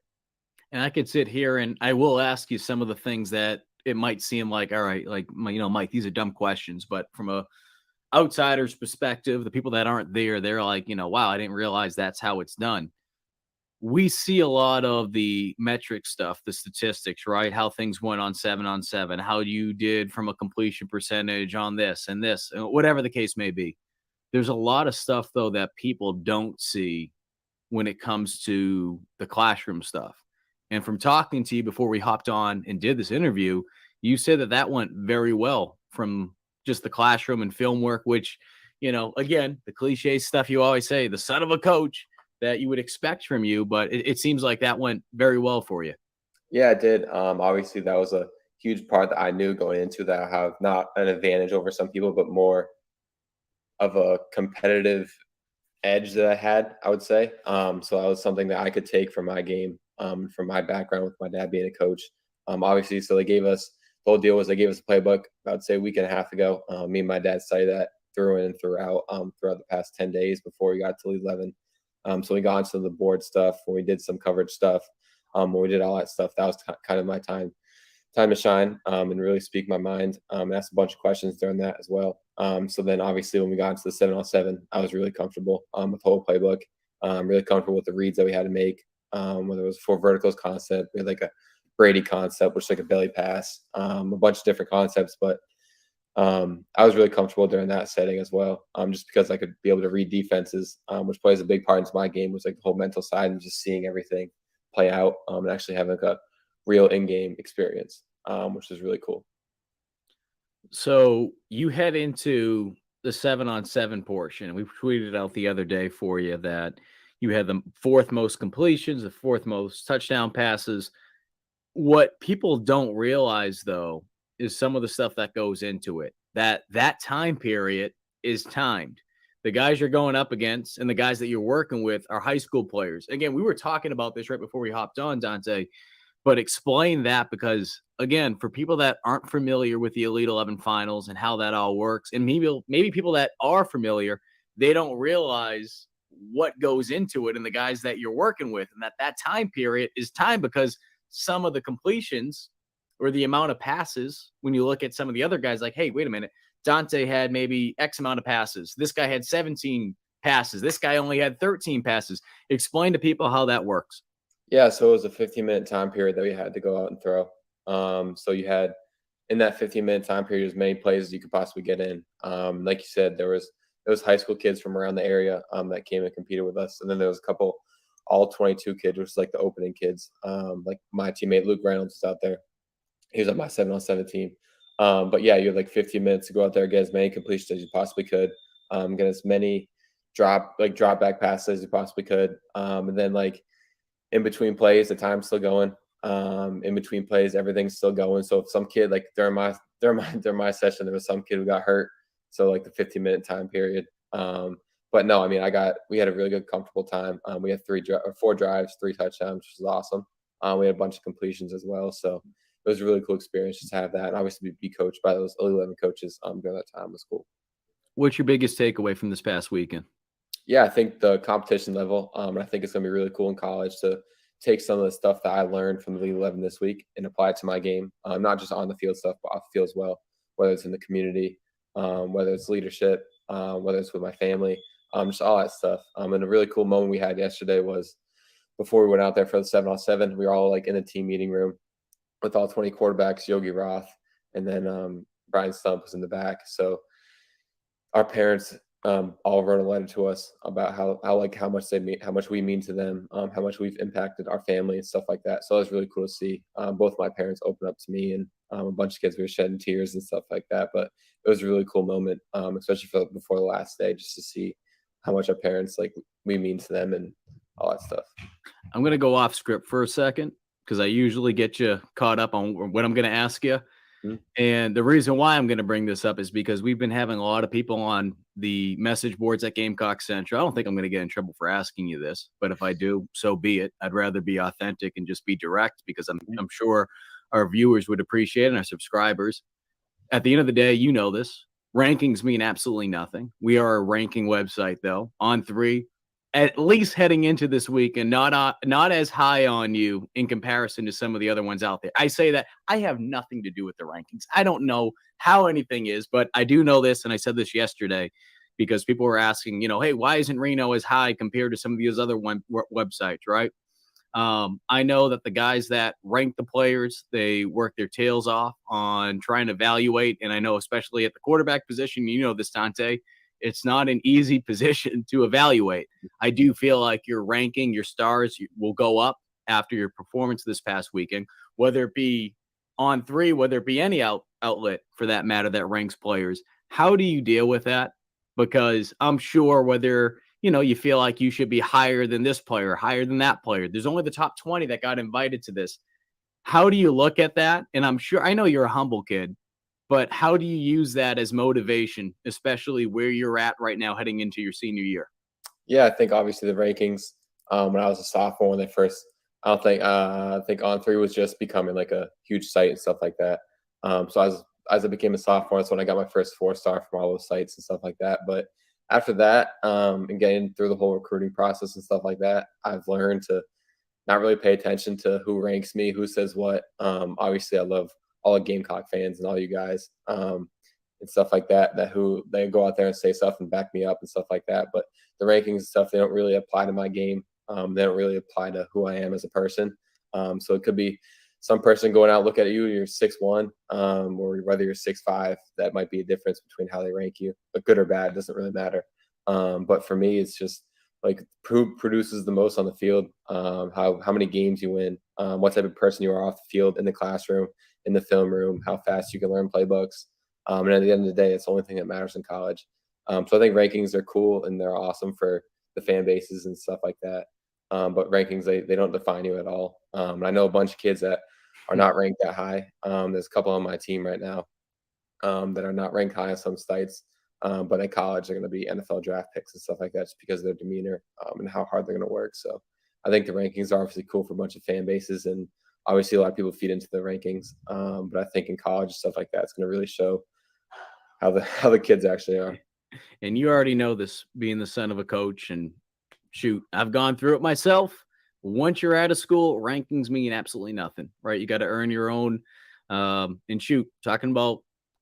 And I could sit here and I will ask you some of the things that it might seem like, all right, like, Mike, these are dumb questions, but from a outsider's perspective, the people that aren't there, they're like, wow, I didn't realize that's how it's done. We see a lot of the metric stuff, the statistics, right? How things went on 7-on-7, how you did from a completion percentage on this, and whatever the case may be. There's a lot of stuff, though, that people don't see when it comes to the classroom stuff. And from talking to you before we hopped on and did this interview, you said that went very well from just the classroom and film work, which, again, the cliche stuff you always say, the son of a coach that you would expect from you, but it seems like that went very well for you. Yeah, it did. Obviously, that was a huge part that I knew going into that I have not an advantage over some people, but more of a competitive edge that I had, I would say. So that was something that I could take from my game, from my background with my dad being a coach. Obviously, so the whole deal was they gave us a playbook, I would say a week and a half ago. Me and my dad studied that through in and throughout the past 10 days before we got to Elite 11. So we got into the board stuff, when we did some coverage stuff, when we did all that stuff. That was kind of my time to shine, and really speak my mind, and ask a bunch of questions during that as well. So then obviously when we got into the 7-on-7, I was really comfortable with the whole playbook, really comfortable with the reads that we had to make, whether it was 4 verticals concept, we had like a Brady concept, which is like a belly pass, a bunch of different concepts. But I was really comfortable during that setting as well, just because I could be able to read defenses, which plays a big part into my game, was like the whole mental side and just seeing everything play out, and actually having like a real in-game experience, which is really cool. So you head into the 7-on-7 portion. We tweeted out the other day for you that you had the fourth most completions, the fourth most touchdown passes. What people don't realize, though, is some of the stuff that goes into it. That time period is timed. The guys you're going up against and the guys that you're working with are high school players. Again, we were talking about this right before we hopped on, Dante, but explain that because, again, for people that aren't familiar with the Elite 11 finals and how that all works, and maybe people that are familiar, they don't realize what goes into it and the guys that you're working with, and that time period is time because some of the completions or the amount of passes, when you look at some of the other guys, like, hey, wait a minute, Dante had maybe X amount of passes. This guy had 17 passes. This guy only had 13 passes. Explain to people how that works. Yeah, so it was a 15-minute time period that we had to go out and throw. So you had, in that 15-minute time period, as many plays as you could possibly get in. Like you said, there was high school kids from around the area that came and competed with us, and then there was a couple all 22 kids, which is like the opening kids. Like my teammate Luke Reynolds was out there. He was on my 7-on-7 team. But yeah, you had like 15 minutes to go out there, get as many completions as you possibly could, get as many drop back passes as you possibly could, and then like in between plays, the time's still going. In between plays, everything's still going. So if some kid, like during my session, there was some kid who got hurt. So like the 15-minute time period. But no, I mean, we had a really good, comfortable time. We had 4 drives, 3 touchdowns, which was awesome. We had a bunch of completions as well. So it was a really cool experience just to have that. And obviously be coached by those Elite 11 coaches during that time was cool. What's your biggest takeaway from this past weekend? Yeah, I think the competition level. I think it's going to be really cool in college to take some of the stuff that I learned from the Elite 11 this week and apply it to my game, not just on the field stuff, but off the field as well, whether it's in the community, whether it's leadership, whether it's with my family, just all that stuff. And a really cool moment we had yesterday was before we went out there for the 7-on-7, we were all like in a team meeting room with all 20 quarterbacks, Yogi Roth, and then Brian Stump was in the back. So our parents all wrote a letter to us about how much we mean to them, how much we've impacted our family and stuff like that. So it was really cool to see both my parents open up to me, and a bunch of kids were shedding tears and stuff like that. But it was a really cool moment, especially before the last day, just to see how much our parents, like, we mean to them and all that stuff. I'm going to go off script for a second because I usually get you caught up on what I'm going to ask you. Mm-hmm. And the reason why I'm going to bring this up is because we've been having a lot of people on the message boards at Gamecock Central. I don't think I'm going to get in trouble for asking you this, but if I do, so be it. I'd rather be authentic and just be direct because I'm sure our viewers would appreciate it and our subscribers. At the end of the day, you know this. Rankings mean absolutely nothing. We are a ranking website, though. On 3, at least heading into this week, and not as high on you in comparison to some of the other ones out there. I say that I have nothing to do with the rankings. I don't know how anything is, but I do know this, and I said this yesterday because people were asking, hey, why isn't Reno as high compared to some of these other websites, right? I know that the guys that rank the players, they work their tails off on trying to evaluate, and I know especially at the quarterback position, this, Dante, it's not an easy position to evaluate. I do feel like your ranking, your stars will go up after your performance this past weekend, whether it be on 3, whether it be any outlet for that matter that ranks players. How do you deal with that? Because I'm sure whether, you feel like you should be higher than this player, higher than that player. There's only the top 20 that got invited to this. How do you look at that? And I know you're a humble kid, but how do you use that as motivation, especially where you're at right now heading into your senior year? Yeah, I think obviously the rankings, when I was a sophomore, when they first, I think On 3 was just becoming like a huge site and stuff like that. So as I became a sophomore, that's when I got my first 4-star from all those sites and stuff like that. But after that, and getting through the whole recruiting process and stuff like that, I've learned to not really pay attention to who ranks me, who says what. Obviously, I love all the Gamecock fans and all you guys and stuff like that who they go out there and say stuff and back me up and stuff like that. But the rankings and stuff, they don't really apply to my game. They don't really apply to who I am as a person. So it could be some person going out, look at you, you're 6'1", or whether you're 6'5", that might be a difference between how they rank you, but good or bad, doesn't really matter. But for me, it's just like who produces the most on the field, how many games you win, what type of person you are off the field, in the classroom, in the film room, how fast you can learn playbooks. And at the end of the day, it's the only thing that matters in college. So I think rankings are cool and they're awesome for the fan bases and stuff like that. But rankings, they don't define you at all. I know a bunch of kids that are not ranked that high. There's a couple on my team right now that are not ranked high on some sites. But in college, they're going to be NFL draft picks and stuff like that just because of their demeanor and how hard they're going to work. So I think the rankings are obviously cool for a bunch of fan bases. And obviously a lot of people feed into the rankings. But I think in college, stuff like that, it's going to really show how the kids actually are. And you already know this, being the son of a coach, and shoot, I've gone through it myself. Once you're out of school, rankings mean absolutely nothing, right? You got to earn your own. And shoot, talking about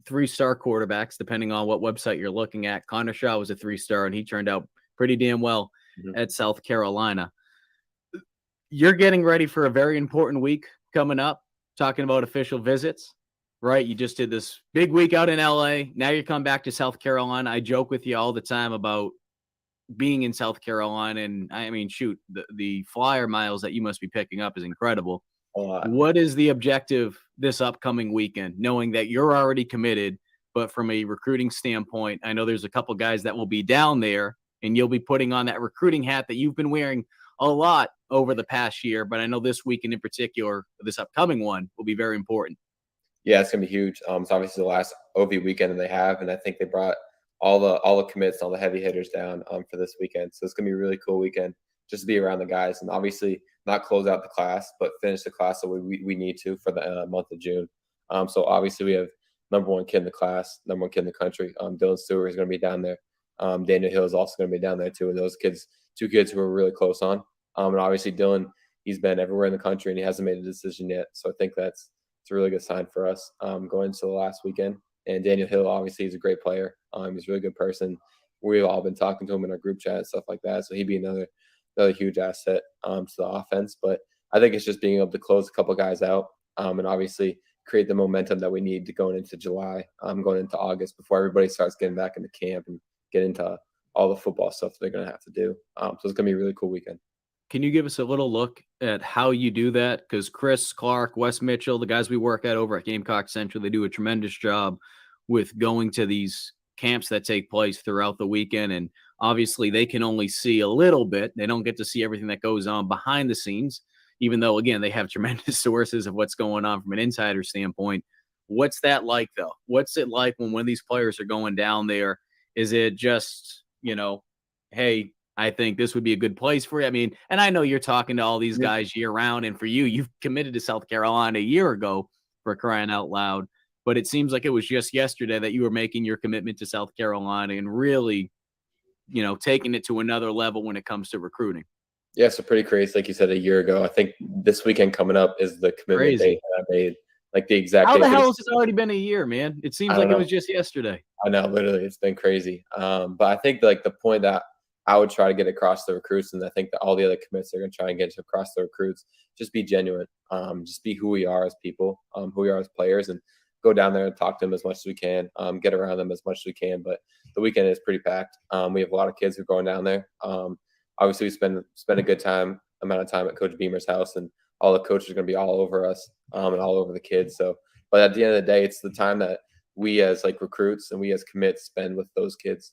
3-star quarterbacks, depending on what website you're looking at, Connor Shaw was a 3-star, and he turned out pretty damn well at South Carolina. You're getting ready for a very important week coming up, talking about official visits. Right, you just did this big week out in LA. Now you come back to South Carolina. I joke with you all the time about being in South Carolina, and I mean, shoot, the flyer miles that you must be picking up is incredible. What is the objective this upcoming weekend, knowing that you're already committed, but from a recruiting standpoint, I know there's a couple guys that will be down there, and you'll be putting on that recruiting hat that you've been wearing a lot over the past year, but I know this weekend in particular, this upcoming one, will be very important. Yeah, it's gonna be huge. It's obviously the last OV weekend that they have, and I think they brought all the commits, all the heavy hitters down for this weekend. So it's gonna be a really cool weekend just to be around the guys, and obviously not close out the class, but finish the class that we need to for the month of June. So obviously we have number one kid in the class, number one kid in the country. Dylan Stewart is gonna be down there. Daniel Hill is also gonna be down there too, and those kids, 2 kids who are really close on. And obviously Dylan, he's been everywhere in the country and he hasn't made a decision yet. So I think it's a really good sign for us going into the last weekend. And Daniel Hill, obviously, he's a great player. He's a really good person. We've all been talking to him in our group chat and stuff like that. So he'd be another huge asset to the offense. But I think it's just being able to close a couple guys out and obviously create the momentum that we need to going into July, going into August, before everybody starts getting back into camp and get into all the football stuff that they're going to have to do. So it's going to be a really cool weekend. Can you give us a little look at how you do that? Because Chris Clark, Wes Mitchell, the guys we work at over at Gamecock Central, they do a tremendous job with going to these camps that take place throughout the weekend. And obviously they can only see a little bit. They don't get to see everything that goes on behind the scenes, even though, again, they have tremendous sources of what's going on from an insider standpoint. What's that like, though? What's it like when these players are going down there? Is it just, hey, I think this would be a good place for you? I mean, and I know you're talking to all these guys year round, and for you, you've committed to South Carolina a year ago, for crying out loud. But it seems like it was just yesterday that you were making your commitment to South Carolina and really, taking it to another level when it comes to recruiting. Yeah, so pretty crazy. Like you said, a year ago. I think this weekend coming up is the commitment date that I made. Like the exact How date. the hell has it already been a year, man? It seems like it was just yesterday. I know, literally, it's been crazy. But I think like the point that I would try to get across the recruits, and I think that all the other commits are going to try and get across the recruits, just be genuine, just be who we are as people, who we are as players, and go down there and talk to them as much as we can, get around them as much as we can. But the weekend is pretty packed. We have a lot of kids who are going down there. Obviously, we spend a good amount of time at Coach Beamer's house, and all the coaches are going to be all over us and all over the kids. So, but at the end of the day, it's the time that we as like recruits and we as commits spend with those kids,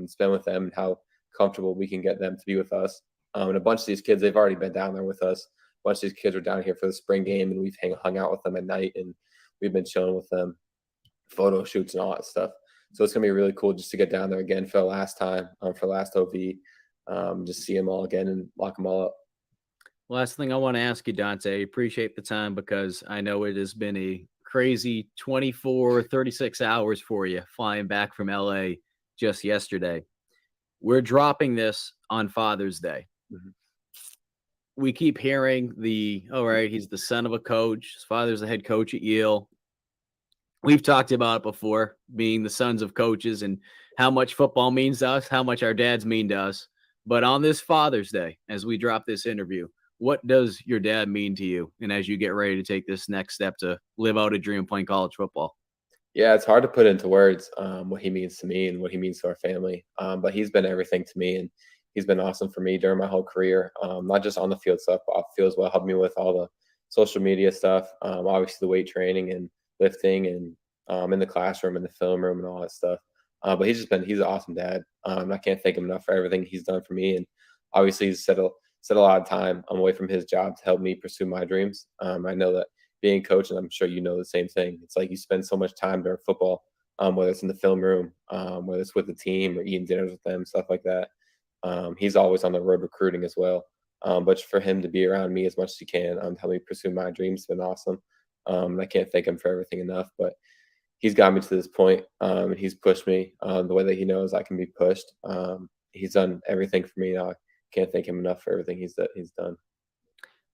spend with them, and how comfortable we can get them to be with us. And a bunch of these kids, they've already been down there with us. A bunch of these kids are down here for the spring game, and we've hung out with them at night, and we've been chilling with them, photo shoots and all that stuff. So it's gonna be really cool just to get down there again for the last time, for last OV, just see them all again and lock them all up. Last thing I want to ask you, Dante, appreciate the time, because I know it has been a crazy 24, 36 hours for you flying back from LA just yesterday. We're dropping this on Father's Day. Mm-hmm. We keep hearing all right, he's the son of a coach. His father's the head coach at Yale. We've talked about it before, being the sons of coaches and how much football means to us, how much our dads mean to us. But on this Father's Day, as we drop this interview, what does your dad mean to you? And as you get ready to take this next step to live out a dream playing college football? Yeah, it's hard to put into words what he means to me and what he means to our family. But he's been everything to me, and he's been awesome for me during my whole career. Not just on the field stuff, but off the field as well. Helped me with all the social media stuff, obviously the weight training and lifting, and in the classroom, in the film room, and all that stuff. But he's an awesome dad. I can't thank him enough for everything he's done for me, and obviously he's set a lot of time away from his job to help me pursue my dreams. I know that being a coach, and I'm sure you know the same thing. It's like you spend so much time during football, whether it's in the film room, whether it's with the team or eating dinners with them, stuff like that. He's always on the road recruiting as well. But for him to be around me as much as he can, to help me pursue my dreams, has been awesome. I can't thank him for everything enough, but he's got me to this point, and he's pushed me the way that he knows I can be pushed. He's done everything for me. I can't thank him enough for everything he's done.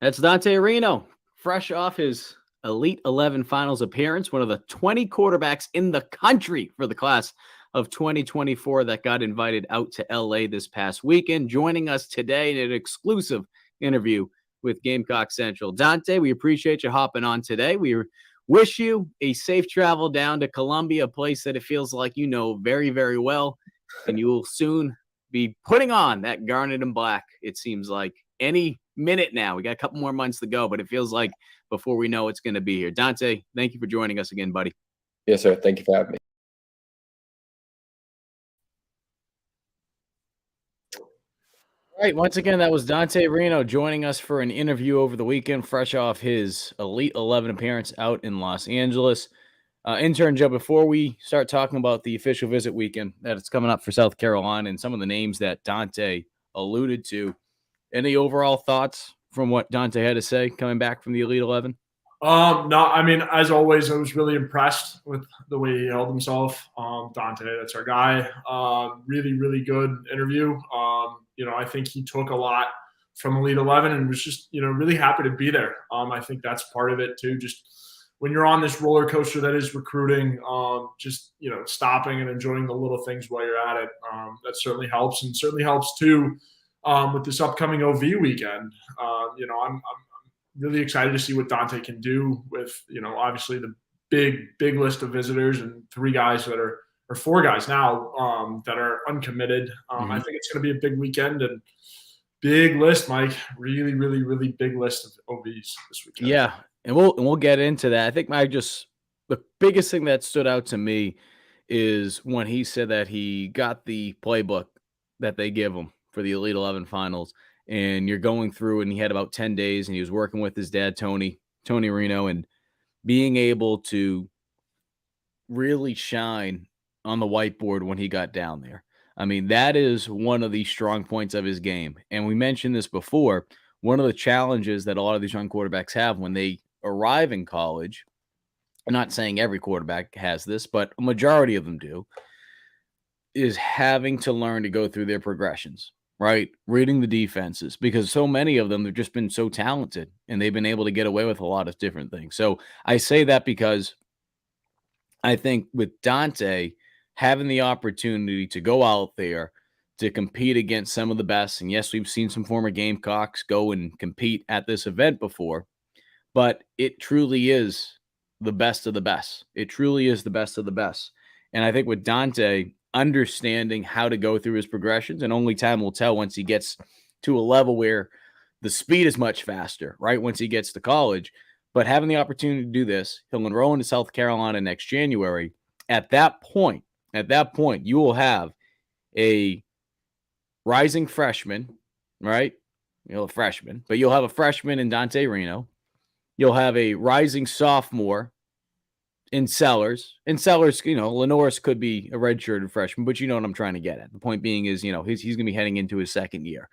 That's Dante Reno, fresh off his Elite 11 finals appearance, one of the 20 quarterbacks in the country for the class of 2024 that got invited out to LA this past weekend. Joining us today in an exclusive interview with Gamecock Central. Dante, we appreciate you hopping on today. We wish you a safe travel down to Columbia, a place that it feels like you know very, very well, and you will soon be putting on that garnet and black, it seems like, any minute now. We got a couple more months to go, but it feels like before we know it's going to be here. Dante, thank you for joining us again, buddy. Yes, sir. Thank you for having me. All right, once again, that was Dante Reno joining us for an interview over the weekend, fresh off his Elite 11 appearance out in Los Angeles. Intern Joe, before we start talking about the official visit weekend that it's coming up for South Carolina and some of the names that Dante alluded to, any overall thoughts from what Dante had to say coming back from the Elite 11? No, I mean, as always, I was really impressed with the way he held himself. Dante, that's our guy. Really, really good interview. I think he took a lot from Elite 11 and was just, really happy to be there. I think that's part of it too. Just when you're on this roller coaster that is recruiting, just, stopping and enjoying the little things while you're at it. That certainly helps, and certainly helps too with this upcoming OV weekend. I'm really excited to see what Dante can do with, obviously the big list of visitors and four guys now that are uncommitted. I think it's going to be a big weekend and big list, Mike. Really, really, really big list of OVs this weekend. Yeah, and we'll get into that. I think the biggest thing that stood out to me is when he said that he got the playbook that they give him for the Elite 11 finals, and you're going through, and he had about 10 days, and he was working with his dad, Tony Reno, and being able to really shine on the whiteboard when he got down there. I mean, that is one of the strong points of his game. And we mentioned this before. One of the challenges that a lot of these young quarterbacks have when they arrive in college, I'm not saying every quarterback has this, but a majority of them do, is having to learn to go through their progressions, right? Reading the defenses, because so many of them have just been so talented and they've been able to get away with a lot of different things. So I say that because I think with Dante having the opportunity to go out there to compete against some of the best, and yes, we've seen some former Gamecocks go and compete at this event before, but it truly is the best of the best. It truly is the best of the best. And I think with Dante understanding how to go through his progressions, and only time will tell once he gets to a level where the speed is much faster, right? Once he gets to college, but having the opportunity to do this, he'll enroll into South Carolina next January. At that point, you will have a rising freshman, right? You'll have a freshman, but you'll have a freshman in Dante Reno. You'll have a rising sophomore in Sellers. In Sellers, Lenoris could be a redshirted freshman, but you know what I'm trying to get at. The point being is, he's going to be heading into his second year.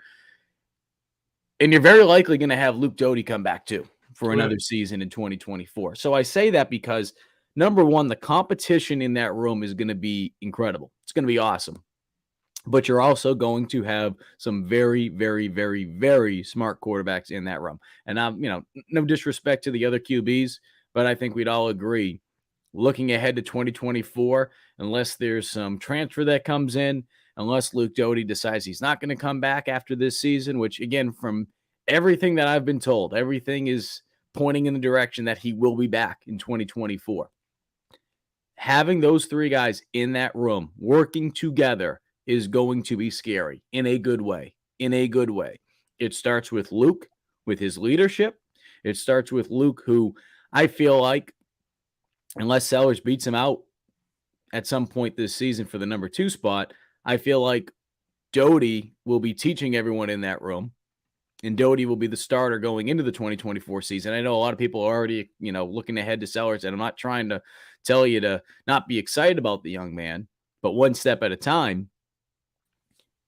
And you're very likely going to have Luke Doty come back too for another season in 2024. So I say that because, number one, the competition in that room is going to be incredible. It's going to be awesome. But you're also going to have some very, very, very, very smart quarterbacks in that room. And I'm, no disrespect to the other QBs, but I think we'd all agree, looking ahead to 2024, unless there's some transfer that comes in, unless Luke Doty decides he's not going to come back after this season, which, again, from everything that I've been told, everything is pointing in the direction that he will be back in 2024. Having those three guys in that room working together is going to be scary in a good way. In a good way. It starts with Luke, with his leadership. It starts with Luke, who I feel like, unless Sellers beats him out at some point this season for the number 2 spot, I feel like Doty will be teaching everyone in that room, and Doty will be the starter going into the 2024 season. I know a lot of people are already, looking ahead to Sellers, and I'm not trying to tell you to not be excited about the young man, but one step at a time.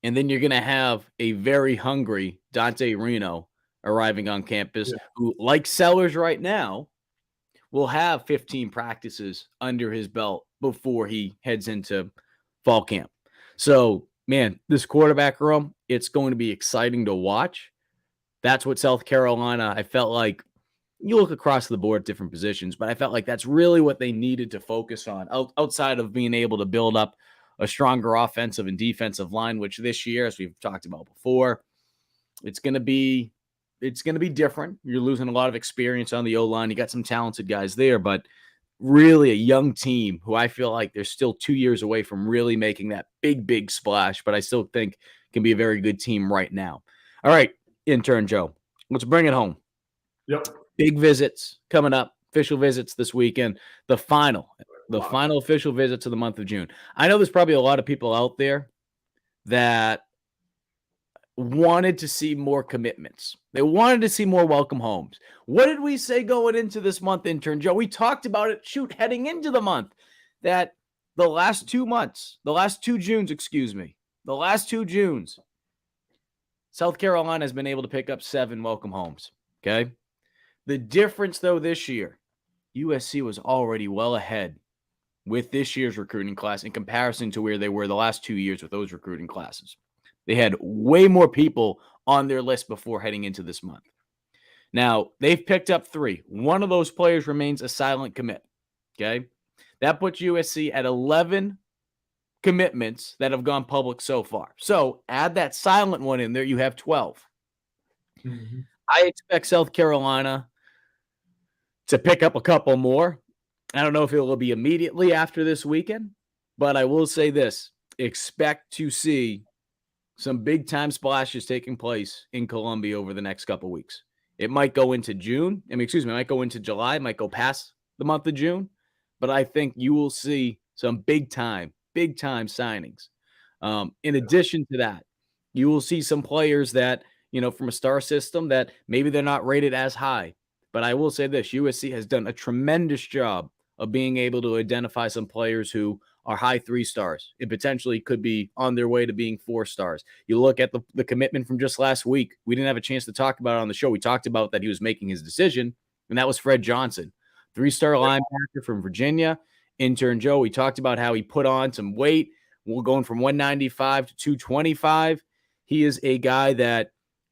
And then you're going to have a very hungry Dante Reno arriving on campus, who, like Sellers right now, will have 15 practices under his belt before he heads into fall camp. So, man, this quarterback room, it's going to be exciting to watch. That's what South Carolina, I felt like, you look across the board at different positions, but I felt like that's really what they needed to focus on outside of being able to build up a stronger offensive and defensive line, which this year, as we've talked about before, it's going to be different. You're losing a lot of experience on the O-line. You got some talented guys there, but really a young team who I feel like they're still 2 years away from really making that big splash, but I still think can be a very good team right now. All right, Intern Joe, let's bring it home. Yep. Big visits coming up, official visits this weekend, the final official visits of the month of June. I know there's probably a lot of people out there that wanted to see more commitments. They wanted to see more welcome homes. What did we say going into this month, Intern Joe? We talked about it, heading into the month, that the last 2 Junes, South Carolina has been able to pick up 7 welcome homes, okay? The difference, though, this year, USC was already well ahead with this year's recruiting class in comparison to where they were the last 2 years with those recruiting classes. They had way more people on their list before heading into this month. Now, they've picked up 3. One of those players remains a silent commit, okay? That puts USC at 11 commitments that have gone public so far. So add that silent one in there, you have 12. Mm-hmm. I expect South Carolina to pick up a couple more. I don't know if it will be immediately after this weekend, but I will say this. Expect to see some big-time splashes taking place in Columbia over the next couple weeks. It might go into June. It might go into July. It might go past the month of June. But I think you will see some big-time signings. In addition to that, you will see some players that, from a star system that maybe they're not rated as high. But I will say this, USC has done a tremendous job of being able to identify some players who are high 3 stars. It potentially could be on their way to being 4 stars. You look at the commitment from just last week. We didn't have a chance to talk about it on the show. We talked about that he was making his decision, and that was Fred Johnson, 3-star linebacker from Virginia. Intern Joe, we talked about how he put on some weight. We're going from 195 to 225. He is a guy that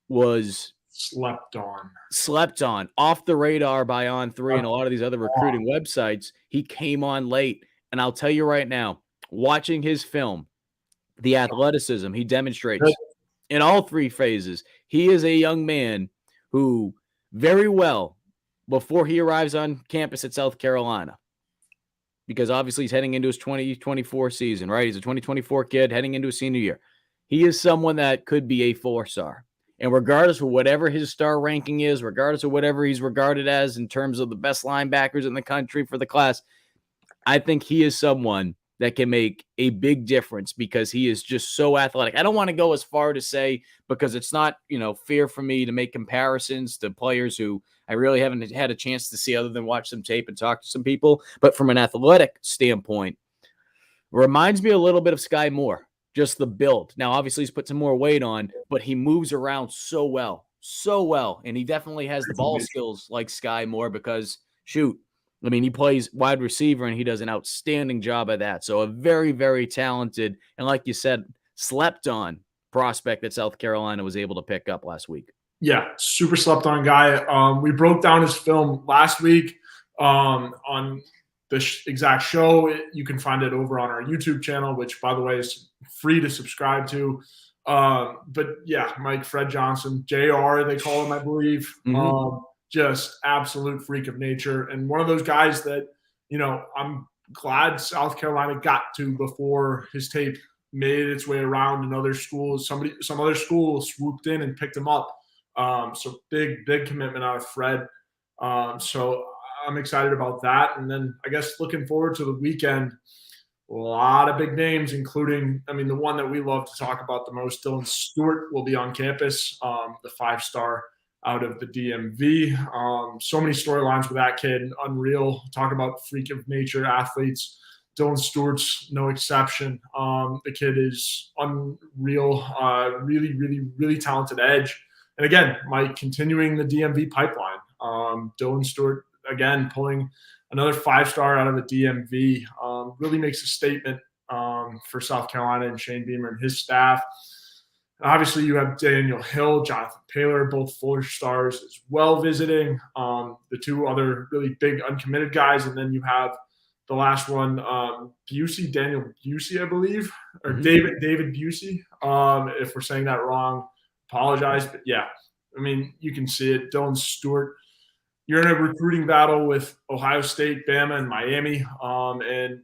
was slept on, off the radar by On3 and a lot of these other recruiting websites. He came on late. And I'll tell you right now, watching his film, the athleticism he demonstrates in all 3 phases, he is a young man who very well, before he arrives on campus at South Carolina, because obviously he's heading into his 2024 season, right? He's a 2024 kid heading into his senior year. He is someone that could be a 4-star. And regardless of whatever his star ranking is, regardless of whatever he's regarded as in terms of the best linebackers in the country for the class, I think he is someone that can make a big difference because he is just so athletic. I don't want to go as far to say, because it's not, fair for me to make comparisons to players who I really haven't had a chance to see other than watch some tape and talk to some people. But from an athletic standpoint, reminds me a little bit of Sky Moore, just the build. Now, obviously, he's put some more weight on, but he moves around so well. And he definitely has the ball skills like Sky Moore because, he plays wide receiver, and he does an outstanding job at that. So a very, very talented and, like you said, slept on prospect that South Carolina was able to pick up last week. Yeah, super slept on guy. We broke down his film last week on the exact show, you can find it over on our YouTube channel, which, by the way, is free to subscribe to. But yeah, Mike Fred Johnson, JR, they call him, I believe. Just absolute freak of nature. And one of those guys that, I'm glad South Carolina got to before his tape made its way around in other schools. Some other school swooped in and picked him up. So big commitment out of Fred. So I'm excited about that. And then I guess looking forward to the weekend, a lot of big names, including, the one that we love to talk about the most, Dylan Stewart, will be on campus, the 5-star out of the DMV. So many storylines with that kid, unreal. Talk about freak of nature athletes. Dylan Stewart's no exception. The kid is unreal, really, really, really talented edge. And again, Mike, continuing the DMV pipeline. Dylan Stewart, again, pulling another 5-star out of the DMV, really makes a statement for South Carolina and Shane Beamer and his staff. Obviously, you have Daniel Hill, Jonathan Paler, both 4-stars as well visiting. The two other really big uncommitted guys, and then you have the last one, Daniel Busey, I believe, or David Busey. If we're saying that wrong, apologize. But yeah, you can see it. Dylan Stewart, you're in a recruiting battle with Ohio State, Bama, and Miami. And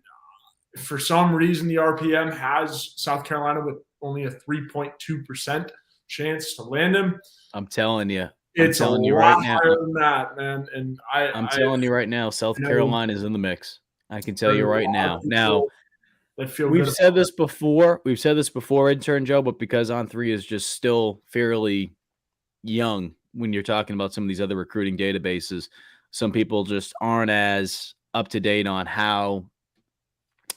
for some reason, the RPM has South Carolina with only a 3.2% chance to land him. I'm telling you. It's a lot higher than that, man. And I'm telling you right now, South Carolina is in the mix. I can tell you right now. Now, we've said this before. We've said this before, Intern Joe, but because On3 is just still fairly young when you're talking about some of these other recruiting databases, some people just aren't as up to date on how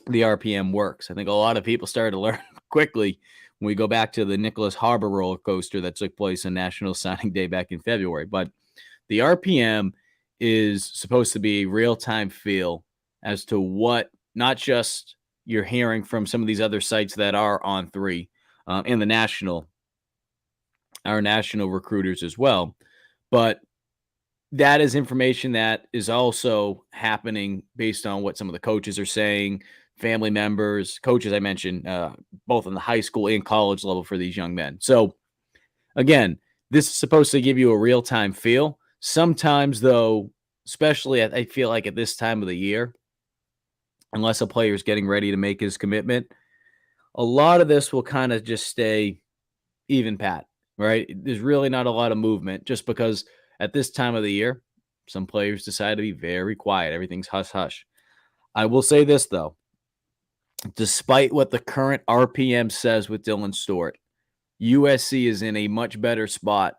the RPM works. I think a lot of people started to learn quickly when we go back to the Nicholas Harbor roller coaster that took place on National Signing Day back in February. But the RPM is supposed to be real-time feel as to what not just you're hearing from some of these other sites that are on 3 and our national recruiters as well. But that is information that is also happening based on what some of the coaches are saying, family members, coaches I mentioned, both in the high school and college level for these young men. So again, this is supposed to give you a real-time feel. Sometimes though, especially I feel like at this time of the year, unless a player is getting ready to make his commitment, a lot of this will kind of just stay even pat, right? There's really not a lot of movement just because at this time of the year, some players decide to be very quiet. Everything's hush-hush. I will say this, though. Despite what the current RPM says with Dylan Stewart, USC is in a much better spot,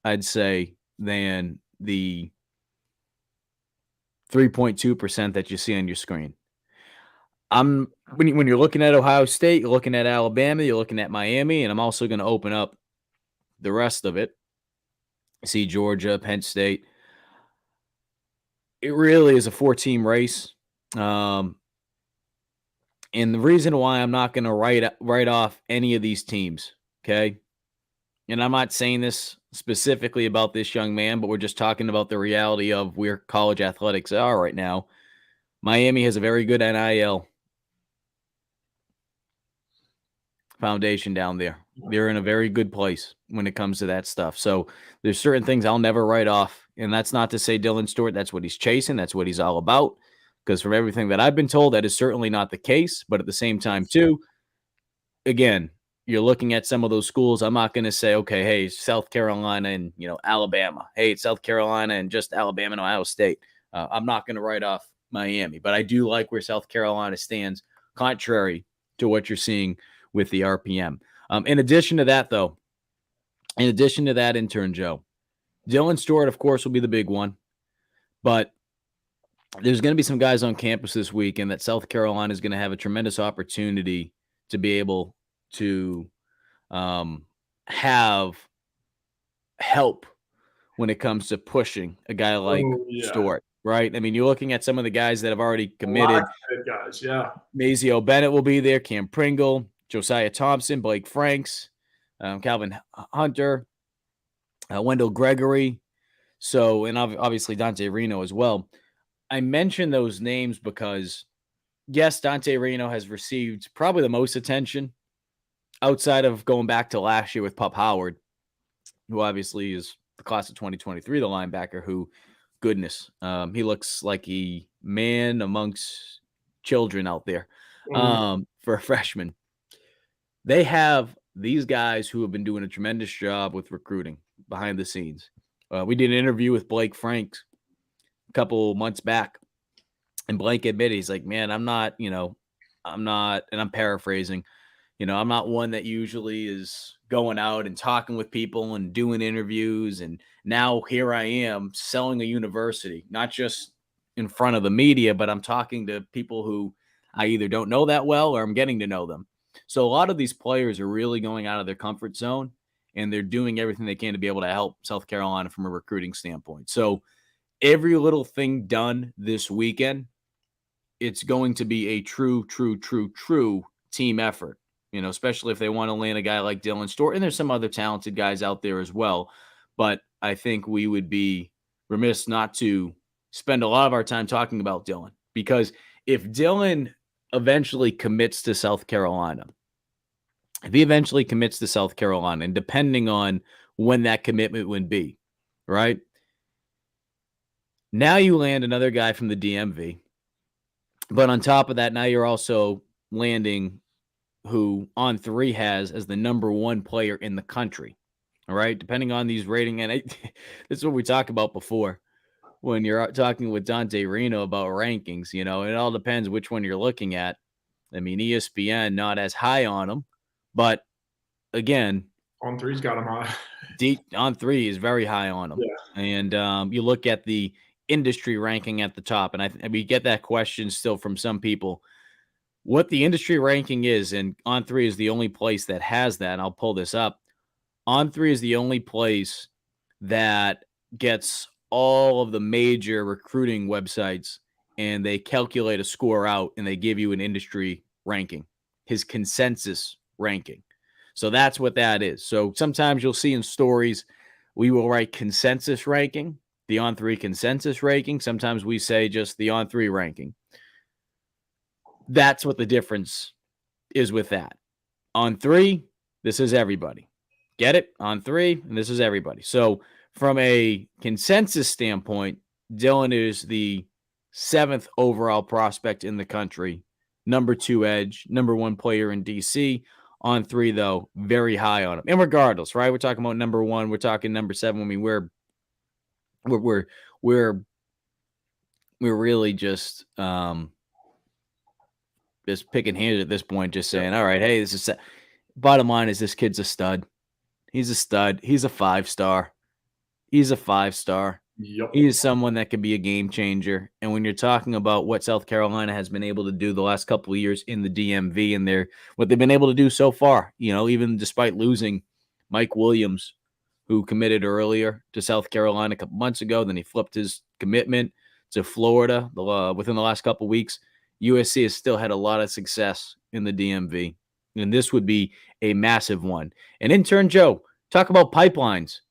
I'd say, than the 3.2% that you see on your screen. When you're looking at Ohio State, you're looking at Alabama, you're looking at Miami, and I'm also going to open up the rest of it. See Georgia, Penn State. It really is a 4-team race. And the reason why I'm not going to write off any of these teams, okay? And I'm not saying this specifically about this young man, but we're just talking about the reality of where college athletics are right now. Miami has a very good NIL foundation down there. They're in a very good place when it comes to that stuff. So there's certain things I'll never write off. And that's not to say Dylan Stewart, that's what he's chasing. That's what he's all about. Because from everything that I've been told, that is certainly not the case. But at the same time, too, again, you're looking at some of those schools. I'm not going to say, okay, hey, South Carolina and, Alabama. Hey, it's South Carolina and just Alabama and Ohio State. I'm not going to write off Miami. But I do like where South Carolina stands, contrary to what you're seeing with the RPM. In addition to that, Intern Joe, Dylan Stewart, of course, will be the big one. But there's going to be some guys on campus this week, and that South Carolina is going to have a tremendous opportunity to be able to have help when it comes to pushing a guy like Stewart, right? I mean, you're looking at some of the guys that have already committed. Guys, yeah. Mazio Bennett will be there, Cam Pringle, Josiah Thompson, Blake Franks, Calvin Hunter, Wendell Gregory. So, and obviously Dante Reno as well. I mention those names because, yes, Dante Reno has received probably the most attention outside of going back to last year with Pup Howard, who obviously is the class of 2023, the linebacker who, goodness, he looks like a man amongst children out there for a freshman. They have these guys who have been doing a tremendous job with recruiting behind the scenes. We did an interview with Blake Franks a couple months back, and Blake admitted, he's like, man, I'm not, and I'm paraphrasing, I'm not one that usually is going out and talking with people and doing interviews. And now here I am selling a university, not just in front of the media, but I'm talking to people who I either don't know that well or I'm getting to know them. So a lot of these players are really going out of their comfort zone, and they're doing everything they can to be able to help South Carolina from a recruiting standpoint. So every little thing done this weekend, it's going to be a true team effort, especially if they want to land a guy like Dylan Stewart. And there's some other talented guys out there as well. But I think we would be remiss not to spend a lot of our time talking about Dylan, because if Dylan eventually commits to South Carolina, and depending on when that commitment would be, right? Now you land another guy from the DMV. But on top of that, now you're also landing who On3 has as the number one player in the country. All right. Depending on these rating. And this is what we talked about before when you're talking with Dante Reno about rankings. It all depends which one you're looking at. I mean, ESPN not as high on him, but again, On3's got him high. On3 is very high on him. Yeah. And you look at the industry ranking at the top, and we get that question still from some people, what the industry ranking is, and On3 is the only place that has that. And I'll pull this up. On3 is the only place that gets all of the major recruiting websites, and they calculate a score out, and they give you an industry ranking, his consensus ranking. So that's what that is. So sometimes you'll see in stories, we will write consensus ranking, the On3 consensus ranking. Sometimes we say just the On3 ranking. That's what the difference is with that. On3, this is everybody. Get it? On3, and this is everybody. So from a consensus standpoint, Dylan is the 7th overall prospect in the country, number 2 edge, number 1 player in DC. On3, though, very high on him. And regardless, right? We're talking about number 1. We're talking number 7. I mean, we're really just picking hands at this point, just saying, all right, hey, this is bottom line is this kid's a stud. He's a stud. He's a 5-star. He's a 5-star. Yep. He is someone that could be a game changer. And when you're talking about what South Carolina has been able to do the last couple of years in the DMV and what they've been able to do so far, even despite losing Mike Williams, who committed earlier to South Carolina a couple months ago, then he flipped his commitment to Florida within the last couple of weeks. USC has still had a lot of success in the DMV, and this would be a massive one. And Intern Joe, talk about pipelines.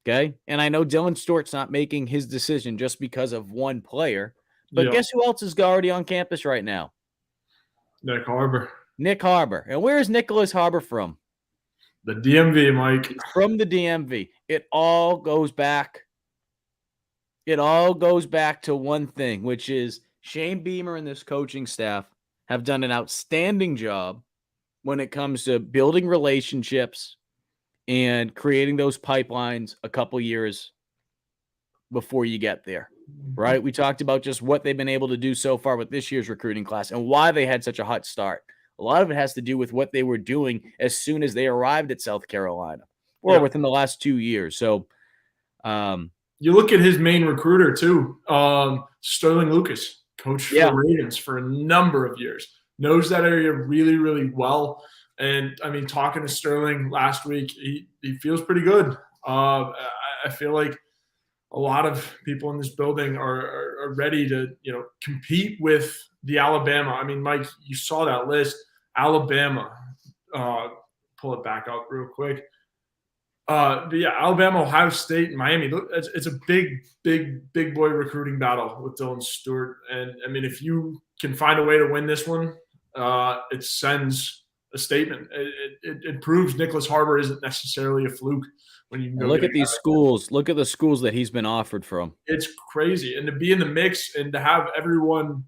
Okay. And I know Dylan Stewart's not making his decision just because of one player, but guess who else is already on campus right now? Nick Harbor. And where is Nicholas Harbor from? The DMV, Mike. He's from the DMV. It all goes back to one thing, which is Shane Beamer and this coaching staff have done an outstanding job when it comes to building relationships and creating those pipelines a couple years before you get there, right? We talked about just what they've been able to do so far with this year's recruiting class and why they had such a hot start. A lot of it has to do with what they were doing as soon as they arrived at South Carolina or within the last 2 years. So you look at his main recruiter too, Sterling Lucas, coach for the Ravens for a number of years, knows that area really, really well. And I mean, talking to Sterling last week, he feels pretty good. I feel like a lot of people in this building are ready to, compete with the Alabama. I mean, Mike, you saw that list. Alabama, pull it back up real quick. But yeah, Alabama, Ohio State, and Miami. It's a big boy recruiting battle with Dylan Stewart. And I mean, if you can find a way to win this one, it sends a statement. It proves Nicholas Harbor isn't necessarily a fluke when you can And go look get a at guy. these schools. Look at the schools that he's been offered from. It's crazy, and to be in the mix and to have everyone,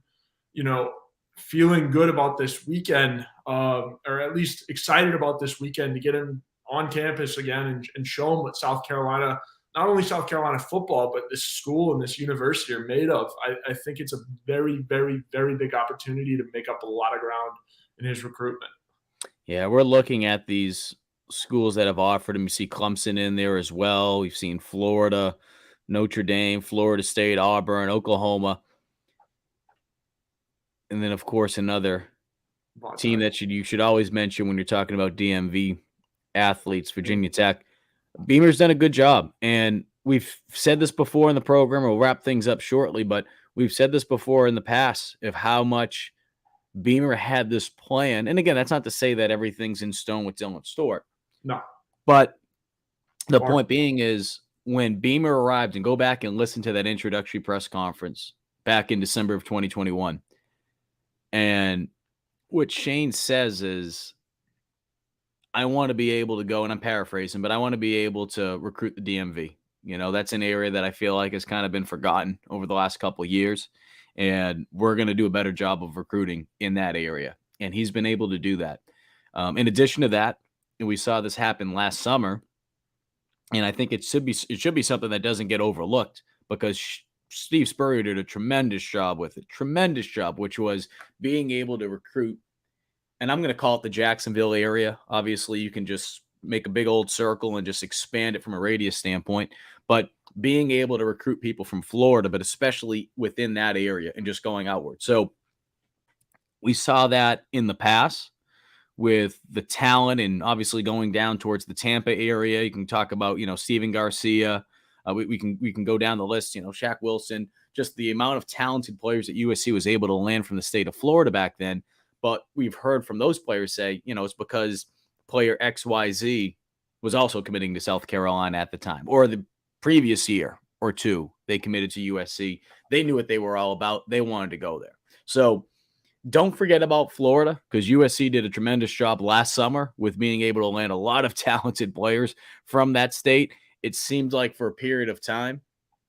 feeling good about this weekend, or at least excited about this weekend to get him on campus again and show him what South Carolina, not only South Carolina football, but this school and this university are made of. I think it's a very, very, very big opportunity to make up a lot of ground in his recruitment. Yeah, we're looking at these schools that have offered him. You see Clemson in there as well. We've seen Florida, Notre Dame, Florida State, Auburn, Oklahoma. And then, of course, another team that you should always mention when you're talking about DMV athletes, Virginia Tech. Beamer's done a good job. And we've said this before in the program. We'll wrap things up shortly, but we've said this before in the past of how much Beamer had this plan. And again, that's not to say that everything's in stone with Dylan Stewart. No. But the point being is when Beamer arrived, and go back and listen to that introductory press conference back in December of 2021. And what Shane says is, I want to be able to go, and I'm paraphrasing, but I want to be able to recruit the DMV. That's an area that I feel like has kind of been forgotten over the last couple of years. And we're going to do a better job of recruiting in that area. And he's been able to do that. In addition to that, and we saw this happen last summer, and I think it should be something that doesn't get overlooked, because Steve Spurrier did a tremendous job with it, which was being able to recruit. And I'm going to call it the Jacksonville area. Obviously, you can just make a big old circle and just expand it from a radius standpoint. But being able to recruit people from Florida, but especially within that area and just going outward. So we saw that in the past with the talent, and obviously going down towards the Tampa area. You can talk about, Steven Garcia. We can go down the list, Shaq Wilson, just the amount of talented players that USC was able to land from the state of Florida back then. But we've heard from those players say, it's because player XYZ was also committing to South Carolina at the time, or the previous year or two, they committed to USC. They knew what they were all about. They wanted to go there. So don't forget about Florida, because USC did a tremendous job last summer with being able to land a lot of talented players from that state. It seemed like for a period of time,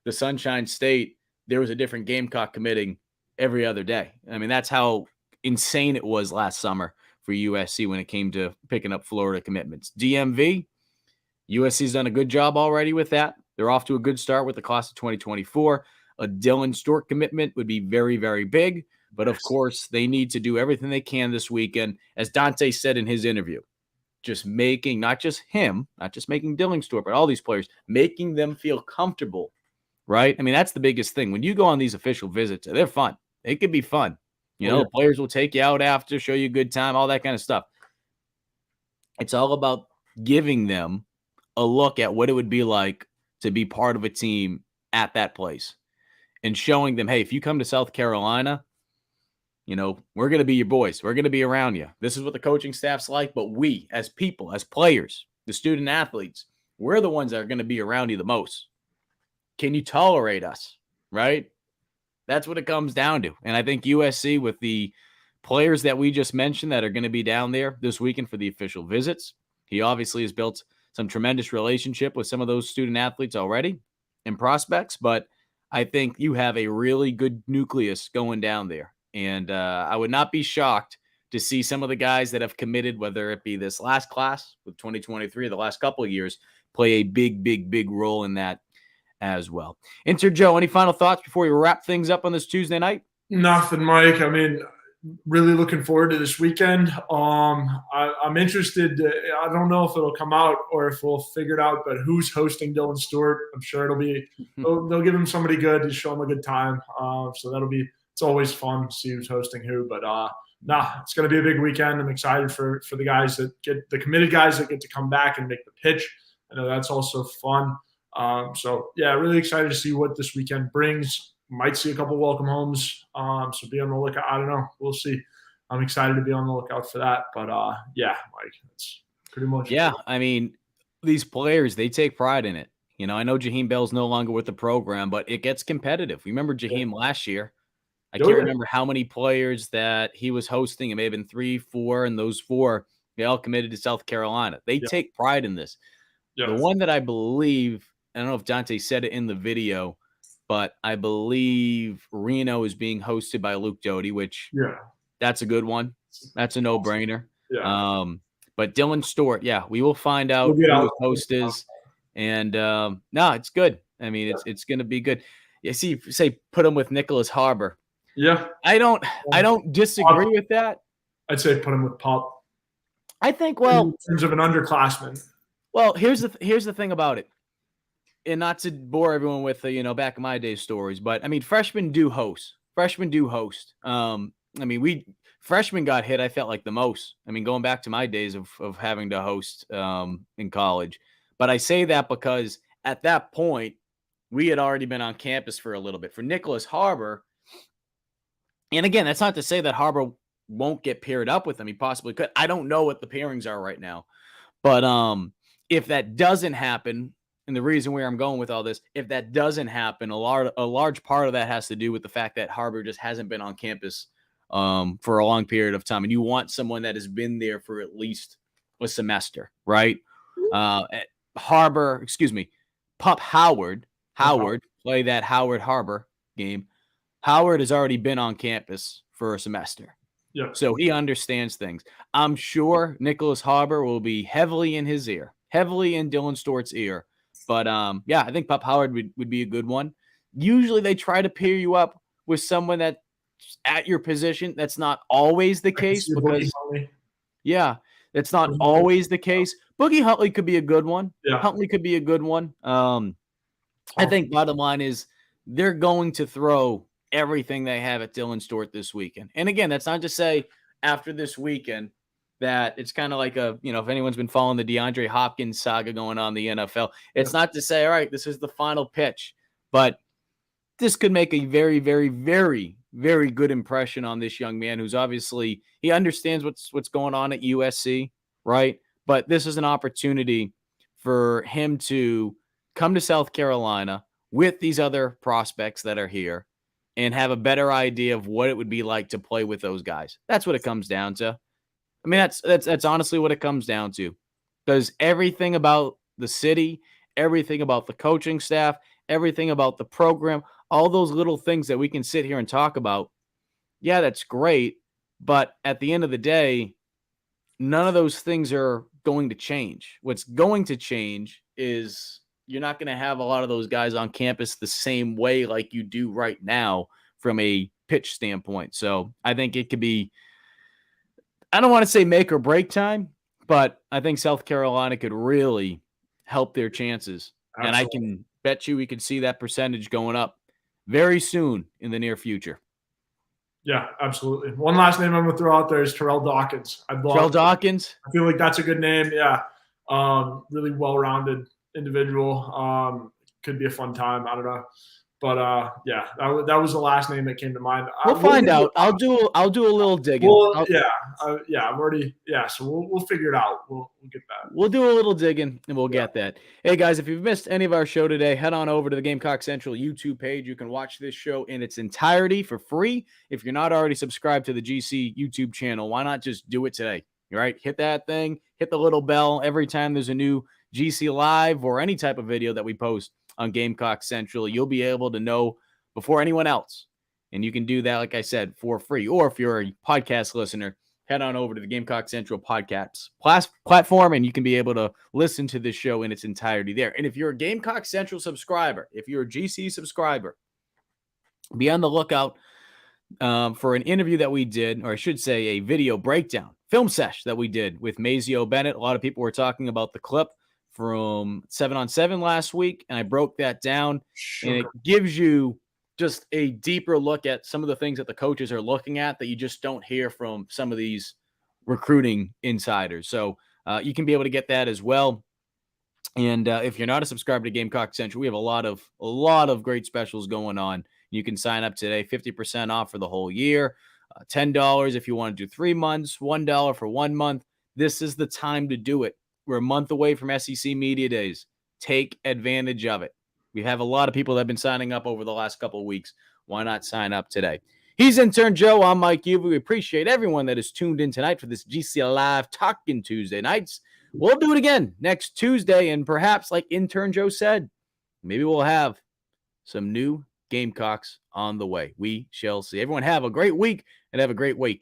the Sunshine State, there was a different Gamecock committing every other day. I mean, that's how insane it was last summer for USC when it came to picking up Florida commitments. DMV, USC's done a good job already with that. They're off to a good start with the class of 2024. A Dylan Stewart commitment would be very, very big. But of course, they need to do everything they can this weekend. As Dante said in his interview, just making, not just making Dylan Stewart, but all these players, making them feel comfortable, right? I mean, that's the biggest thing. When you go on these official visits, they're fun. They could be fun. The players will take you out after, show you a good time, all that kind of stuff. It's all about giving them a look at what it would be like to be part of a team at that place and showing them, hey, if you come to South Carolina, we're going to be your boys. We're going to be around you. This is what the coaching staff's like. But we, as people, as players, the student athletes, we're the ones that are going to be around you the most. Can you tolerate us? Right? That's what it comes down to. And I think USC, with the players that we just mentioned that are going to be down there this weekend for the official visits, he obviously has built some tremendous relationship with some of those student athletes already and prospects. But I think you have a really good nucleus going down there. And I would not be shocked to see some of the guys that have committed, whether it be this last class with 2023 or the last couple of years, play a big role in that as well. Intern Joe, any final thoughts before we wrap things up on this Tuesday night? Nothing, Mike. I mean, really looking forward to this weekend. I'm interested. I don't know if it'll come out or if we'll figure it out, but who's hosting Dylan Stewart? I'm sure it'll be, they'll give him somebody good to show him a good time. So it's always fun to see who's hosting who, but it's going to be a big weekend. I'm excited for the guys that get the committed guys that get to come back and make the pitch. I know that's also fun. Really excited to see what this weekend brings. Might see a couple welcome homes. So be on the lookout. I don't know. We'll see. I'm excited to be on the lookout for that. But Mike, that's pretty much. Yeah. I mean, these players, they take pride in it. You know, I know Jaheim Bell's no longer with the program, but it gets competitive. Remember Jaheim last year? I Oh, can't yeah. remember how many players that he was hosting. It may have been 3, 4, and those 4, they all committed to South Carolina. They Yeah. take pride in this. Yeah. The one that I believe, I don't know if Dante said it in the video, but I believe Reno is being hosted by Luke Doty, which Yeah. that's a good one. That's a no-brainer. Yeah. But Dylan Stewart, yeah, we will find We'll out get who out. his host is. And no, it's good. I mean, it's going to be good. You see, say put him with Nicholas Harbor. Yeah. I don't disagree with that. I'd say put him with Pop. I think, In well, terms of an underclassman. well, here's the thing about it. And not to bore everyone with the, back in my days stories, but I mean, freshmen do host. I mean, freshmen got hit, I felt like the most. I mean, going back to my days of having to host in college. But I say that because at that point, we had already been on campus for a little bit. For Nicholas Harbor, and again, that's not to say that Harbor won't get paired up with him. He possibly could. I don't know what the pairings are right now. But if that doesn't happen, and the reason where I'm going with all this, if that doesn't happen, a large part of that has to do with the fact that Harbor just hasn't been on campus for a long period of time. And you want someone that has been there for at least a semester, right? Pup Howard, play that Howard Harbor game. Howard has already been on campus for a semester. Yeah. So he understands things. I'm sure Nicholas Harbor will be heavily in his ear, heavily in Dylan Stewart's ear. But yeah, I think Pup Howard would be a good one. Usually they try to pair you up with someone that's at your position. That's not always the case because, yeah, that's not always the case. Boogie Huntley could be a good one. Yeah. Huntley could be a good one. I think bottom line is they're going to throw everything they have at Dylan Stewart this weekend. And again, that's not to say after this weekend that it's kind of like if anyone's been following the DeAndre Hopkins saga going on in the NFL, it's not to say, all right, this is the final pitch, but this could make a very, very, very, very good impression on this young man who's obviously, he understands what's going on at USC, right? But this is an opportunity for him to come to South Carolina with these other prospects that are here and have a better idea of what it would be like to play with those guys. That's what it comes down to. I mean, that's honestly what it comes down to, because everything about the city, everything about the coaching staff, everything about the program, all those little things that we can sit here and talk about. Yeah, that's great. But at the end of the day, none of those things are going to change. What's going to change is you're not going to have a lot of those guys on campus the same way like you do right now from a pitch standpoint. So I think it could be, I don't want to say make or break time, but I think South Carolina could really help their chances. Absolutely. And I can bet you we could see that percentage going up very soon in the near future. Yeah, absolutely. One last name I'm going to throw out there is Terrell Dawkins. Terrell Dawkins? I feel like that's a good name. Yeah. Really well-rounded individual. Could be a fun time. I don't know. But yeah, that was the last name that came to mind. We'll find out. I'll do a little digging. I'm already. Yeah, so we'll figure it out. We'll get that. We'll do a little digging and we'll get that. Hey guys, if you've missed any of our show today, head on over to the Gamecock Central YouTube page. You can watch this show in its entirety for free. If you're not already subscribed to the GC YouTube channel, why not just do it today? All right, hit that thing, hit the little bell every time there's a new GC Live or any type of video that we post on Gamecock Central. You'll be able to know before anyone else. And you can do that, like I said, for free. Or if you're a podcast listener, head on over to the Gamecock Central podcast platform, and you can be able to listen to this show in its entirety there. And if you're a Gamecock Central subscriber, if you're a GC subscriber, be on the lookout for an interview that we did, or I should say a video breakdown, film sesh that we did with Mazio Bennett. A lot of people were talking about the clip from 7-on-7 last week, and I broke that down, and it gives you just a deeper look at some of the things that the coaches are looking at that you just don't hear from some of these recruiting insiders. So you can be able to get that as well. And if you're not a subscriber to Gamecock Central, we have a lot of great specials going on. You can sign up today, 50% off for the whole year, $10 if you want to do 3 months, $1 for 1 month. This is the time to do it. We're a month away from SEC Media Days. Take advantage of it. We have a lot of people that have been signing up over the last couple of weeks. Why not sign up today? He's Intern Joe. I'm Mike Uva. We appreciate everyone that is tuned in tonight for this GC Live Talking Tuesday nights. We'll do it again next Tuesday, and perhaps, like Intern Joe said, maybe we'll have some new Gamecocks on the way. We shall see. Everyone have a great week and have a great weekend.